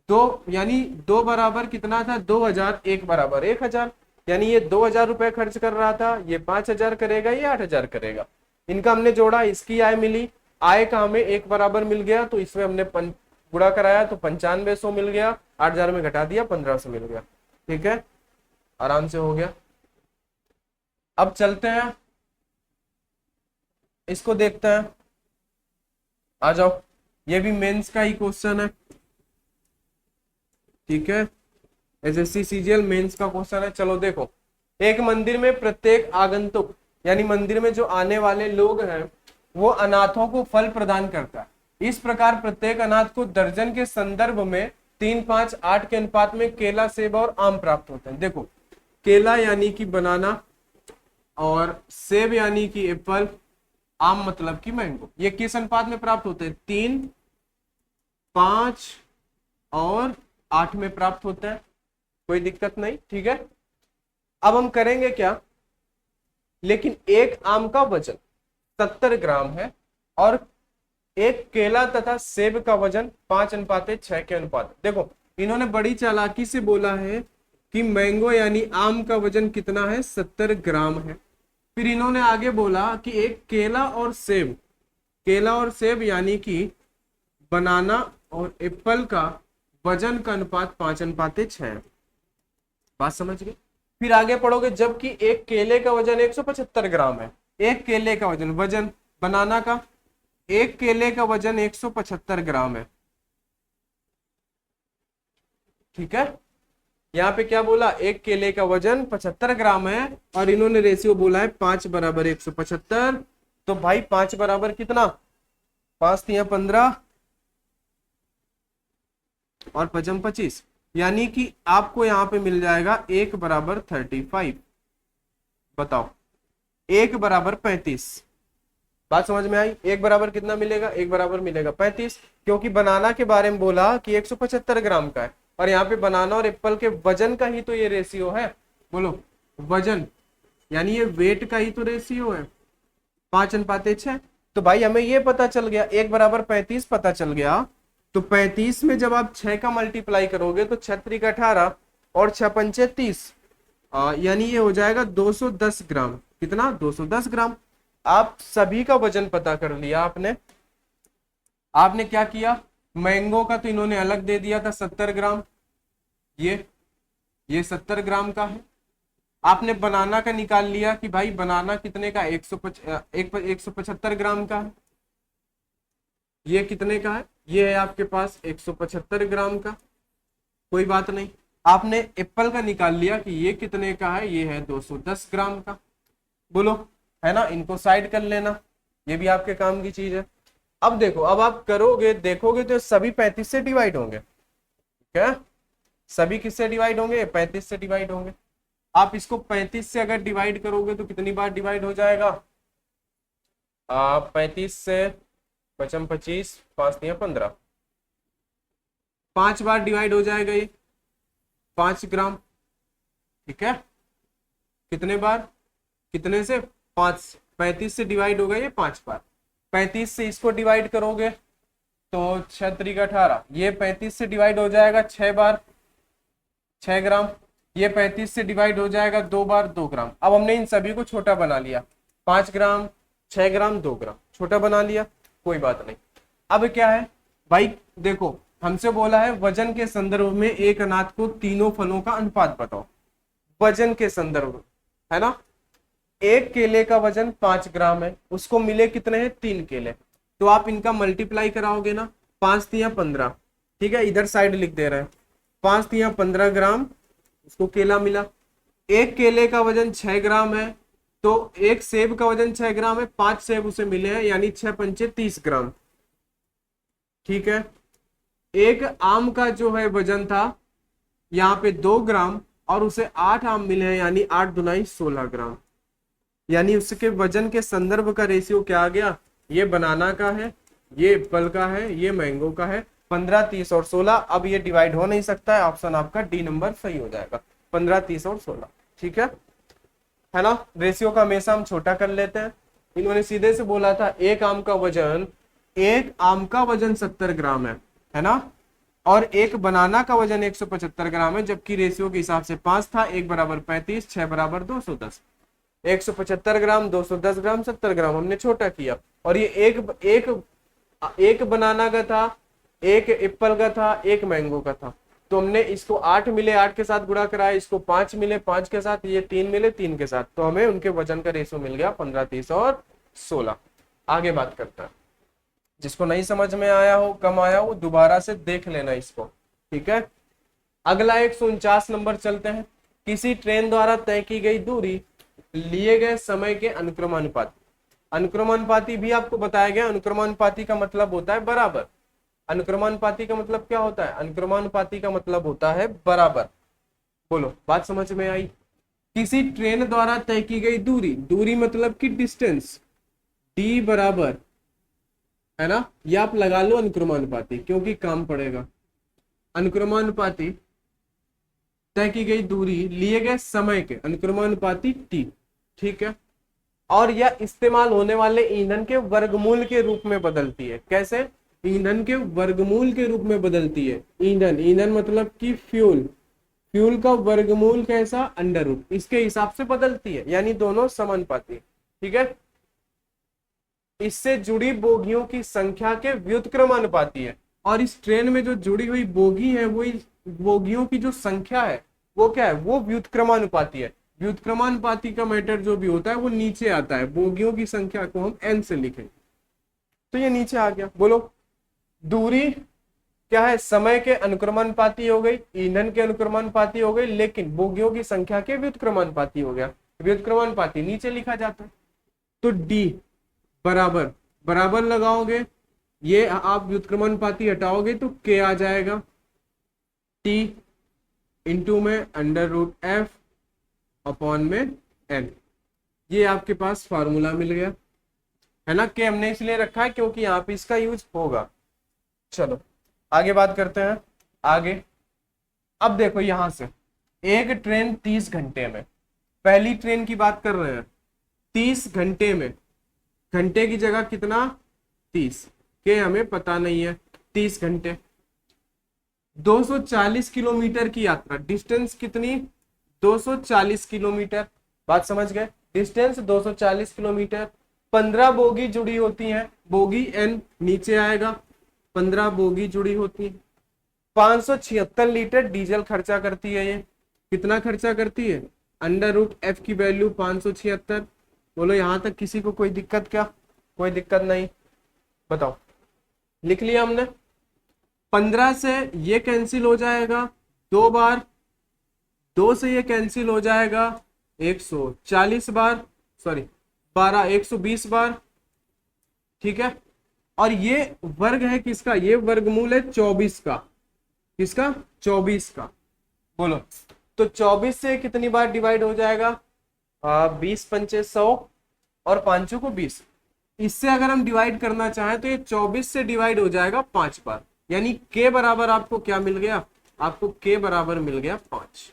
दो यानी 2 बराबर कितना था? 2,000, 1 बराबर 1,000, यानी ये 2,000 रुपए खर्च कर रहा था, ये 5,000 करेगा, ये 8,000 करेगा। इनका हमने जोड़ा, इसकी आय मिली, आय का हमें 1 बराबर मिल गया, तो इसमें हमने गुणा कराया तो 9500 मिल गया, 8,000 में घटा दिया 1,500 मिल गया। ठीक है, आराम से हो गया। अब चलते हैं, इसको देखते हैं। आ जाओ, ये भी मेंस का ही क्वेश्चन है। ठीक है, एसएससी सीजीएल मेंस का क्वेश्चन है। चलो देखो, एक मंदिर में प्रत्येक आगंतुक, यानी मंदिर में जो आने वाले लोग हैं, वो अनाथों को फल प्रदान करता है। इस प्रकार प्रत्येक अनाथ को दर्जन के संदर्भ में 3, 5, 8 के अनुपात में केला, सेब और आम प्राप्त होते हैं। देखो, केला यानी कि बनाना, और सेब यानी कि एप्पल, आम मतलब कि मैंगो, ये किस अनुपात में प्राप्त होते हैं? 3, 5 और 8 में प्राप्त होते हैं। कोई दिक्कत नहीं, ठीक है। अब हम करेंगे क्या, लेकिन एक आम का वजन 70 ग्राम है, और एक केला तथा सेब का वजन 5:6 के अनुपात। देखो, इन्होंने बड़ी चालाकी से बोला है कि मैंगो यानी आम का वजन कितना है? 70 ग्राम है। फिर इन्होंने आगे बोला कि एक केला और सेब, केला और सेब यानी कि बनाना और एप्पल का वजन का अनुपात 5:6। बात समझ गए? फिर आगे पढ़ोगे, जबकि एक केले का वजन 175 ग्राम है। एक केले का वजन बनाना का, एक केले का वजन 175 ग्राम है। ठीक है, यहाँ पे क्या बोला? एक केले का वजन 75 ग्राम है, और इन्होंने रेशियो बोला है 5 बराबर 175। तो भाई 5 बराबर कितना? 5 तिया 15 और 5 25, यानी कि आपको यहाँ पे मिल जाएगा 1 बराबर 35। बताओ, 1 बराबर 35। बात समझ में आई? 1 बराबर कितना मिलेगा? 1 बराबर मिलेगा 35, क्योंकि बनाना के बारे में बोला कि 175 ग्राम का है, और यहाँ पे बनाना और एप्पल के वजन का ही तो ये रेशियो है। बोलो, वजन यानी ये वेट का ही तो रेशियो है, 5:6। तो भाई हमें ये पता चल गया, 1 बराबर 35 पता चल गया। तो 35 में जब आप 6 का मल्टीप्लाई करोगे तो 6 त्रिक 18 और 6 पंचे 30, यानी ये हो जाएगा 210 ग्राम। कितना? 210 ग्राम। आप सभी का वजन पता कर लिया आपने। आपने क्या किया, मैंगो का तो इन्होंने अलग दे दिया था 70 ग्राम, ये 70 ग्राम का है। आपने बनाना का निकाल लिया कि भाई बनाना कितने का? 175 ग्राम का है। ये कितने का है? ये है आपके पास 175 ग्राम का। कोई बात नहीं। आपने एप्पल का निकाल लिया कि ये कितने का है? ये है 210 ग्राम का। बोलो, है ना? इनको साइड कर लेना, ये भी आपके काम की चीज है। अब देखो, अब आप करोगे, देखोगे तो सभी 35 से डिवाइड होंगे। क्या सभी किससे डिवाइड होंगे? 35 से डिवाइड होंगे। आप इसको 35 से अगर डिवाइड करोगे तो कितनी बार डिवाइड हो जाएगा? 35 से 5 25, 5 तिया 15, 5 बार डिवाइड हो जाएगा ये 5 ग्राम। ठीक है, कितने बार? कितने से? 5। 35 से डिवाइड होगा ये 5 बार। 35 से इसको डिवाइड करोगे तो 6 त्रिक 18, ये 35 से डिवाइड हो जाएगा 6 बार, 6 ग्राम। ये 35 से डिवाइड हो जाएगा 2 बार, 2 ग्राम। अब हमने इन सभी को छोटा बना लिया, 5 ग्राम, 6 ग्राम, 2 ग्राम, छोटा बना लिया, कोई बात नहीं। अब क्या है, भाई देखो, हमसे बोला है वजन के संदर्भ में एक अनाज को तीनों फलों का अनुपात बताओ, वजन के संदर्भ में, है ना। एक केले का वजन 5 ग्राम है, उसको मिले कितने हैं, 3 केले। तो आप इनका मल्टीप्लाई कराओगे ना, 5 × 3 = 15। ठीक है, इधर साइड लिख दे रहे हैं, 5 × 3 = 15 ग्राम उसको केला मिला। एक केले का वजन 6 ग्राम है, तो एक सेब का वजन 6 ग्राम है, 5 सेब उसे मिले हैं, यानी 6×5 = 30 ग्राम। ठीक है, एक आम का जो है वजन था यहाँ पे 2 ग्राम, और उसे 8 आम मिले हैं, यानी 8×2 = 16 ग्राम। यानी उसके वजन के संदर्भ का रेशियो क्या आ गया, ये बनाना का है, ये एप्पल का है, ये मैंगो का है, 15, 30 और 16। अब ये डिवाइड हो नहीं सकता है, ऑप्शन आपका डी नंबर सही हो जाएगा, 15, 30 और 16। ठीक है ना। रेशियो का हमेशा हम छोटा कर लेते हैं। इन्होंने सीधे से बोला था एक आम का वजन 70 ग्राम है ना, और एक बनाना का वजन 175 ग्राम है, जबकि रेशियो के हिसाब से 5 था, 1 = 35, 6 = 210। 175 ग्राम, 210 ग्राम, 70 ग्राम हमने छोटा किया। और ये एक बनाना का था, एक एप्पल का था, एक मैंगो का था। तो हमने इसको 8 मिले 8 के साथ गुणा कराया, इसको 5 मिले 5 के साथ, ये 3 मिले 3 के साथ, तो हमें उनके वजन का रेशियो मिल गया 15, 30 और 16। आगे बात करता है, जिसको नहीं समझ में आया हो, कम आया हो, दोबारा से देख लेना इसको। ठीक है, अगला 149 नंबर चलते हैं। किसी ट्रेन द्वारा तय की गई दूरी लिए गए समय के अनुक्रमानुपाती। अनुक्रमानुपाती भी आपको बताया गया। अनुक्रमानुपाती का मतलब होता है बराबर। अनुक्रमानुपाती का मतलब क्या होता है, अनुक्रमानुपाती का मतलब होता है बराबर। बोलो, बात समझ में आई। किसी ट्रेन द्वारा तय की गई दूरी, दूरी मतलब कि डिस्टेंस, डी बराबर, है ना, ये आप लगा लो अनुक्रमानुपाती, क्योंकि काम पड़ेगा। अनुक्रमानुपाती तय की गई दूरी लिए गए समय के अनुक्रमानुपाती टी। ठीक है, और यह इस्तेमाल होने वाले ईंधन के वर्गमूल के रूप में बदलती है। कैसे, ईंधन के वर्गमूल के रूप में बदलती है। ईंधन मतलब कि फ्यूल का वर्गमूल कैसा, अंडर रूट, इसके हिसाब से बदलती है, यानी दोनों समानुपाती। ठीक है, इससे जुड़ी बोगियों की संख्या के व्युत्क्रमानुपाती है। और इस ट्रेन में जो जुड़ी हुई बोगी है, वो बोगियों की जो संख्या है वो क्या है, वो व्युत्क्रमानुपाती है। व्युत्क्रमानुपाती का मैटर जो भी होता है वो नीचे आता है, बोगियों की संख्या को हम n से लिखें, तो ये नीचे आ गया। बोलो, दूरी क्या है, समय के अनुक्रमानुपाती हो गई, ईंधन के अनुक्रमानुपाती हो गई, लेकिन बोगियों की संख्या के व्युत्क्रमानुपाती हो गया। व्युत्क्रमानुपाती नीचे लिखा जाता है। तो डी बराबर बराबर लगाओगे, ये आप व्युत्क्रमानुपाती हटाओगे तो के आ जाएगा, टी इंटू में √f अपॉन में n। ये आपके पास फार्मूला मिल गया, है ना। के हमने इसलिए रखा है क्योंकि यहाँ पे इसका यूज होगा। चलो आगे बात करते हैं। आगे अब देखो, यहां से एक ट्रेन 30 घंटे में, पहली ट्रेन की बात कर रहे हैं, 30 घंटे में, घंटे की जगह कितना, 30, के हमें पता नहीं है, 30 घंटे 240 किलोमीटर की यात्रा, डिस्टेंस कितनी, 240 किलोमीटर। बात समझ गए, डिस्टेंस 240 किलोमीटर। 15 बोगी जुड़ी होती हैं, बोगी n नीचे आएगा, 15 बोगी जुड़ी होती है। 576 लीटर डीजल खर्चा करती है। ये कितना खर्चा करती है, √f की वैल्यू 576। बोलो यहां तक किसी को कोई दिक्कत, क्या कोई दिक्कत नहीं, बताओ। लिख लिया हमने। 15 से ये कैंसिल हो जाएगा 2 बार, 2 से ये कैंसिल हो जाएगा 140 बार, सॉरी 120 बार। ठीक है, और ये वर्ग है किसका, ये वर्गमूल है 24 का, किसका, 24 का। बोलो, तो 24 से कितनी बार डिवाइड हो जाएगा, 20 पंचे 100 और 5 को 20। इससे अगर हम डिवाइड करना चाहें तो ये 24 से डिवाइड हो जाएगा 5 बार, यानी के बराबर आपको क्या मिल गया, आपको के बराबर मिल गया 5।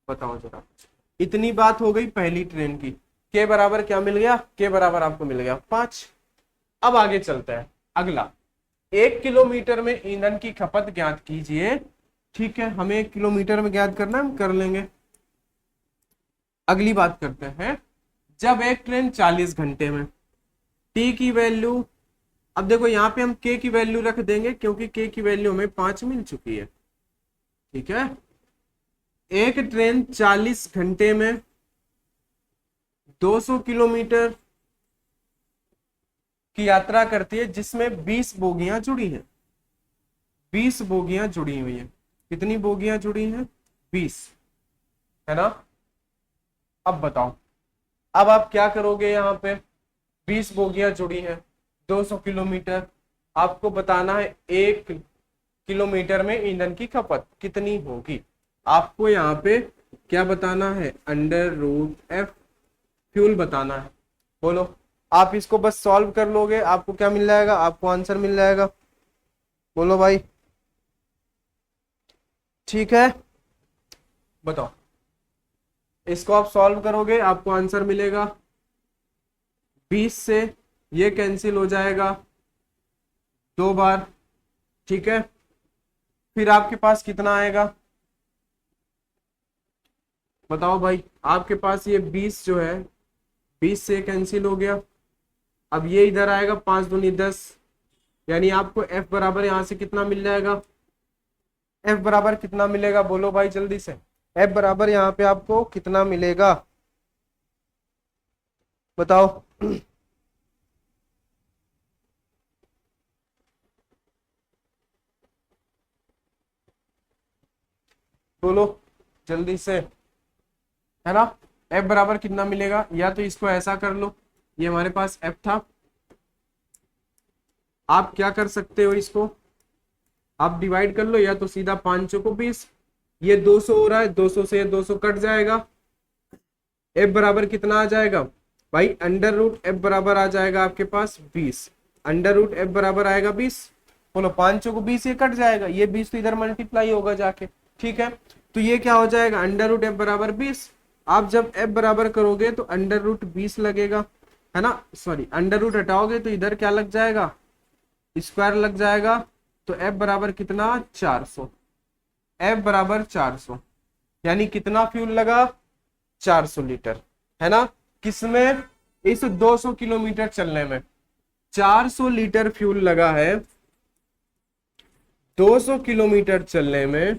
बताओ जरा, इतनी बात हो गई पहली ट्रेन की। के बराबर क्या मिल गया, के बराबर आपको मिल गया 5। अब आगे चलते हैं। अगला, 1 किलोमीटर में ईंधन की खपत ज्ञात कीजिए। ठीक है, हमें 1 किलोमीटर में ज्ञात करना है, हम कर लेंगे। अगली बात करते हैं, जब एक ट्रेन 40 घंटे में, टी की वैल्यू अब देखो यहाँ पे हम k की वैल्यू रख देंगे क्योंकि k की वैल्यू हमें 5 मिल चुकी है। ठीक है, एक ट्रेन 40 घंटे में 200 किलोमीटर की यात्रा करती है जिसमें 20 बोगियां जुड़ी हैं। 20 बोगियां जुड़ी हुई हैं। कितनी बोगियां जुड़ी हैं? 20, है ना। अब बताओ, अब आप क्या करोगे? यहाँ पे 20 बोगियां जुड़ी हैं, 200 किलोमीटर। आपको बताना है 1 किलोमीटर में ईंधन की खपत कितनी होगी। आपको यहाँ पे क्या बताना है? √F फ्यूल बताना है। बोलो, आप इसको बस सॉल्व कर लोगे, आपको क्या मिल जाएगा? आपको आंसर मिल जाएगा। बोलो भाई, ठीक है, बताओ। इसको आप सॉल्व करोगे, आपको आंसर मिलेगा 20 से ये कैंसिल हो जाएगा 2 बार। ठीक है, फिर आपके पास कितना आएगा? बताओ भाई, आपके पास ये 20 जो है 20 से कैंसिल हो गया। अब ये इधर आएगा 5 दूनी 10, यानी आपको F बराबर यहां से कितना मिल जाएगा? F बराबर कितना मिलेगा? बोलो भाई जल्दी से। F बराबर यहाँ पे आपको कितना मिलेगा? बताओ। बोलो जल्दी से, है ना। F बराबर कितना मिलेगा? या तो इसको ऐसा कर लो, ये हमारे पास F था। आप क्या कर सकते हो? इसको आप डिवाइड कर लो, या तो सीधा 5 चौको 20, ये 200 हो रहा है, 200 से 200 कट जाएगा। F बराबर कितना आ जाएगा भाई? √F बराबर आ जाएगा आपके पास 20। √F बराबर आएगा 20। बोलो, 5 चौको 20, ये कट जाएगा, ये 20 तो इधर मल्टीप्लाई होगा जाके। ठीक है, तो ये क्या हो जाएगा? √F बराबर 20। आप जब F बराबर करोगे तो √20 लगेगा, है ना। सॉरी, √ हटाओगे तो इधर क्या लग जाएगा? स्क्वायर लग जाएगा। तो F बराबर कितना? 400। F बराबर 400, यानी कितना फ्यूल लगा? 400 लीटर, है ना। किसमें? इस 200 किलोमीटर चलने में 400 लीटर फ्यूल लगा है। 200 किलोमीटर चलने में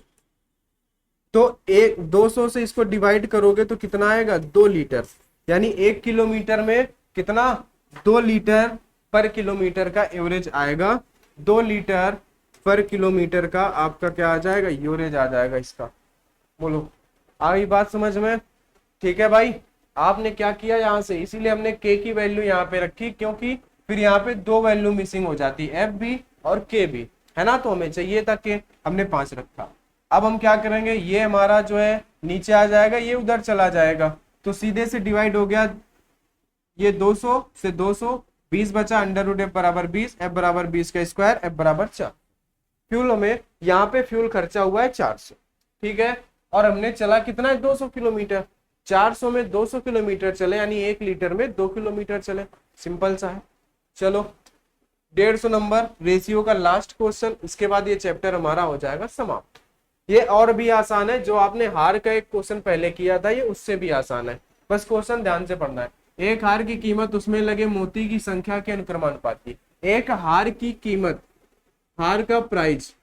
तो 200 से इसको डिवाइड करोगे तो कितना आएगा? 2 लीटर, यानी 1 किलोमीटर में कितना? 2 लीटर पर किलोमीटर का एवरेज आएगा। 2 लीटर पर किलोमीटर का आपका क्या आ जाएगा? यूरेज आ जाएगा इसका। बोलो, आई बात समझ में? ठीक है भाई, आपने क्या किया यहाँ से, इसीलिए हमने k की वैल्यू यहाँ पे रखी, क्योंकि फिर यहाँ पे 2 वैल्यू मिसिंग हो जाती, F भी और k भी, है ना। तो हमें चाहिए था k, हमने 5 रखा। अब हम क्या करेंगे? ये हमारा जो है नीचे आ जाएगा, ये उधर चला जाएगा, तो सीधे से डिवाइड हो गया। ये 200 से 200, 20 बचा, √F बराबर 20, F बराबर 20 का स्क्वायर, F बराबर 4। फ्यूल में यहाँ पे फ्यूल खर्चा हुआ है 400। ठीक है, और हमने चला कितना है? 200 किलोमीटर। 400 में 200 किलोमीटर चले, यानी 1 लीटर में 2 किलोमीटर चले। सिंपल सा है। चलो, 150 नंबर रेशियो का लास्ट क्वेश्चन, इसके बाद ये चैप्टर हमारा हो जाएगा समाप्त। ये और भी आसान है, जो आपने हार का एक क्वेश्चन पहले किया था, ये उससे भी आसान है, बस क्वेश्चन ध्यान से पढ़ना है। एक हार की कीमत उसमें लगे मोती की संख्या के अनुक्रमानुपाती। एक हार की कीमत, हार का प्राइस,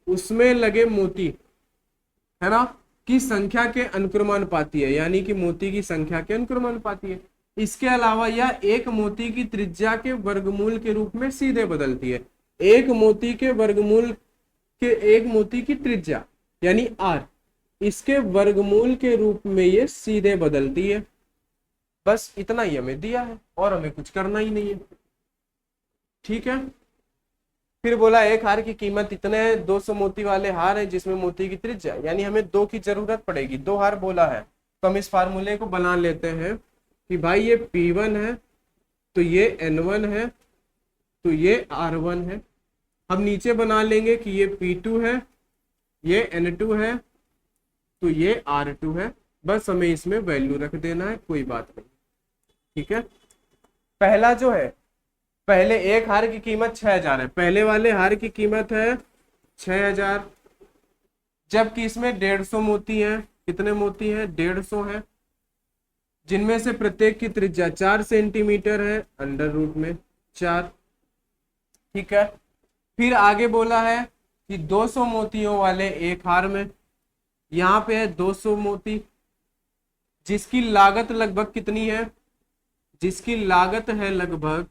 उसमें लगे मोती, है ना, की संख्या के अनुक्रमानुपाती है, यानी कि मोती की संख्या के अनुक्रमानुपाती है। इसके अलावा यह एक मोती की त्रिज्या के वर्गमूल के रूप में सीधे बदलती है। एक मोती के वर्गमूल के, एक मोती की त्रिज्या यानी r, इसके वर्गमूल के रूप में ये सीधे बदलती है। बस इतना ही हमें दिया है, और हमें कुछ करना ही नहीं है। ठीक है, फिर बोला एक हार की कीमत इतने है, 200 मोती वाले हार है जिसमें मोती की त्रिज्या, यानी हमें 2 की जरूरत पड़ेगी। 2 हार बोला है, तो हम इस फार्मूले को बना लेते हैं कि भाई ये P1 है, तो ये N1 है, तो ये R1 है। हम नीचे बना लेंगे कि ये P2 है, ये N2 है, तो ये R2 है। बस हमें इसमें वैल्यू रख देना है, कोई बात नहीं। ठीक है, पहला जो है, पहले एक हार की कीमत 6000 है, पहले वाले हार की कीमत है 6000, जबकि इसमें 150 मोती है। कितने मोती हैं? 150 है, जिनमें से प्रत्येक की त्रिज्या 4 सेंटीमीटर है, √4। ठीक है। फिर आगे बोला है कि 200 मोतियों वाले एक हार में, यहाँ पे है 200 मोती, जिसकी लागत लगभग कितनी है, जिसकी लागत है लगभग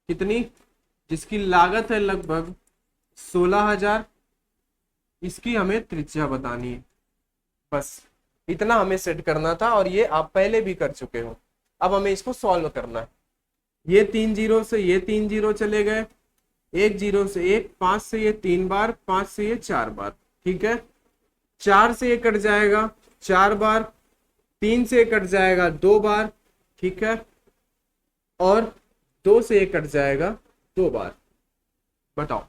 कितनी, जिसकी लागत है लगभग 16,000। इसकी हमें त्रिज्या बतानी है, बस इतना हमें सेट करना था और ये आप पहले भी कर चुके हो। अब हमें इसको सॉल्व करना है। ये 3 जीरो से ये 3 जीरो चले गए, 1 जीरो से 1, 5 से ये 3 बार, 5 से ये 4 बार, ठीक है। 4 से ये कट जाएगा 4 बार, 3 से कट जाएगा 2 बार, ठीक है, और 2 से ये कट जाएगा 2 बार। बताओ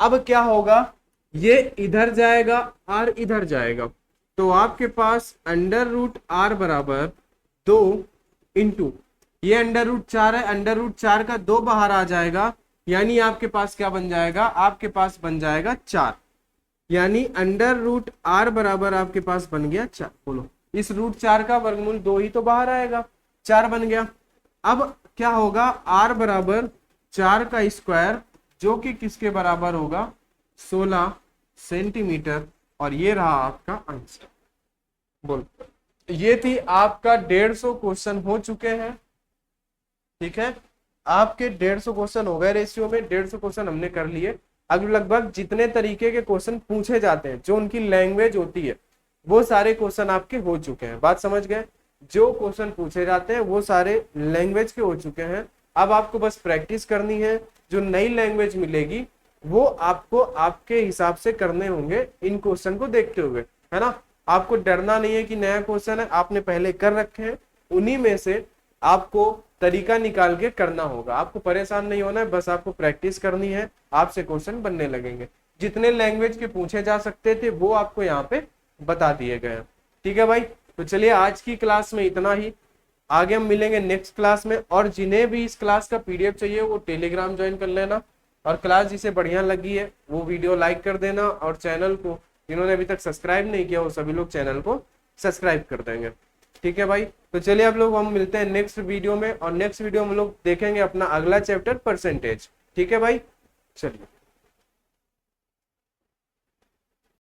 अब क्या होगा, ये इधर जाएगा और इधर जाएगा, तो आपके पास अंडर रूट आर बराबर 2 इंटू ये अंडर रूट 4 है, अंडर रूट 4 का 2 बाहर आ जाएगा, यानी आपके पास क्या बन जाएगा, आपके पास बन जाएगा 4, यानी अंडर रूट आर बराबर आपके पास बन गया 4। बोलो इस रूट 4 का वर्गमूल 2 ही तो बाहर आएगा, 4 बन गया। अब क्या होगा, आर बराबर 4 का स्क्वायर, जो कि किसके बराबर होगा, 16 सेंटीमीटर, और ये रहा आपका आंसर। बोल, ये थी आपका 150 क्वेश्चन हो चुके हैं, ठीक है। आपके 150 क्वेश्चन हो गए रेशियो में, 150 क्वेश्चन हमने कर लिए। अब लगभग जितने तरीके के क्वेश्चन पूछे जाते हैं, जो उनकी लैंग्वेज होती है, वो सारे क्वेश्चन आपके हो चुके हैं। बात समझ गए, जो क्वेश्चन पूछे जाते हैं वो सारे लैंग्वेज के हो चुके हैं। अब आपको बस प्रैक्टिस करनी है, जो नई लैंग्वेज मिलेगी वो आपको आपके हिसाब से करने होंगे इन क्वेश्चन को देखते हुए, है ना। आपको डरना नहीं है कि नया क्वेश्चन है, आपने पहले कर रखे हैं, उन्हीं में से आपको तरीका निकाल के करना होगा। आपको परेशान नहीं होना है, बस आपको प्रैक्टिस करनी है, आपसे क्वेश्चन बनने लगेंगे। जितने लैंग्वेज के पूछे जा सकते थे वो आपको यहाँ पे बता दिए गए हैं, ठीक है भाई। तो चलिए आज की क्लास में इतना ही, आगे हम मिलेंगे नेक्स्ट क्लास में। और जिन्हें भी इस क्लास का पीडीएफ चाहिए वो टेलीग्राम ज्वाइन कर लेना, और क्लास जिसे बढ़िया लगी है वो वीडियो लाइक कर देना, और चैनल को जिन्होंने अभी तक सब्सक्राइब नहीं किया वो सभी लोग चैनल को सब्सक्राइब कर देंगे, ठीक है भाई। तो चलिए अब लोग हम मिलते हैं नेक्स्ट वीडियो में, और नेक्स्ट वीडियो में हम लोग देखेंगे अपना अगला चैप्टर परसेंटेज, ठीक है भाई। चलिए।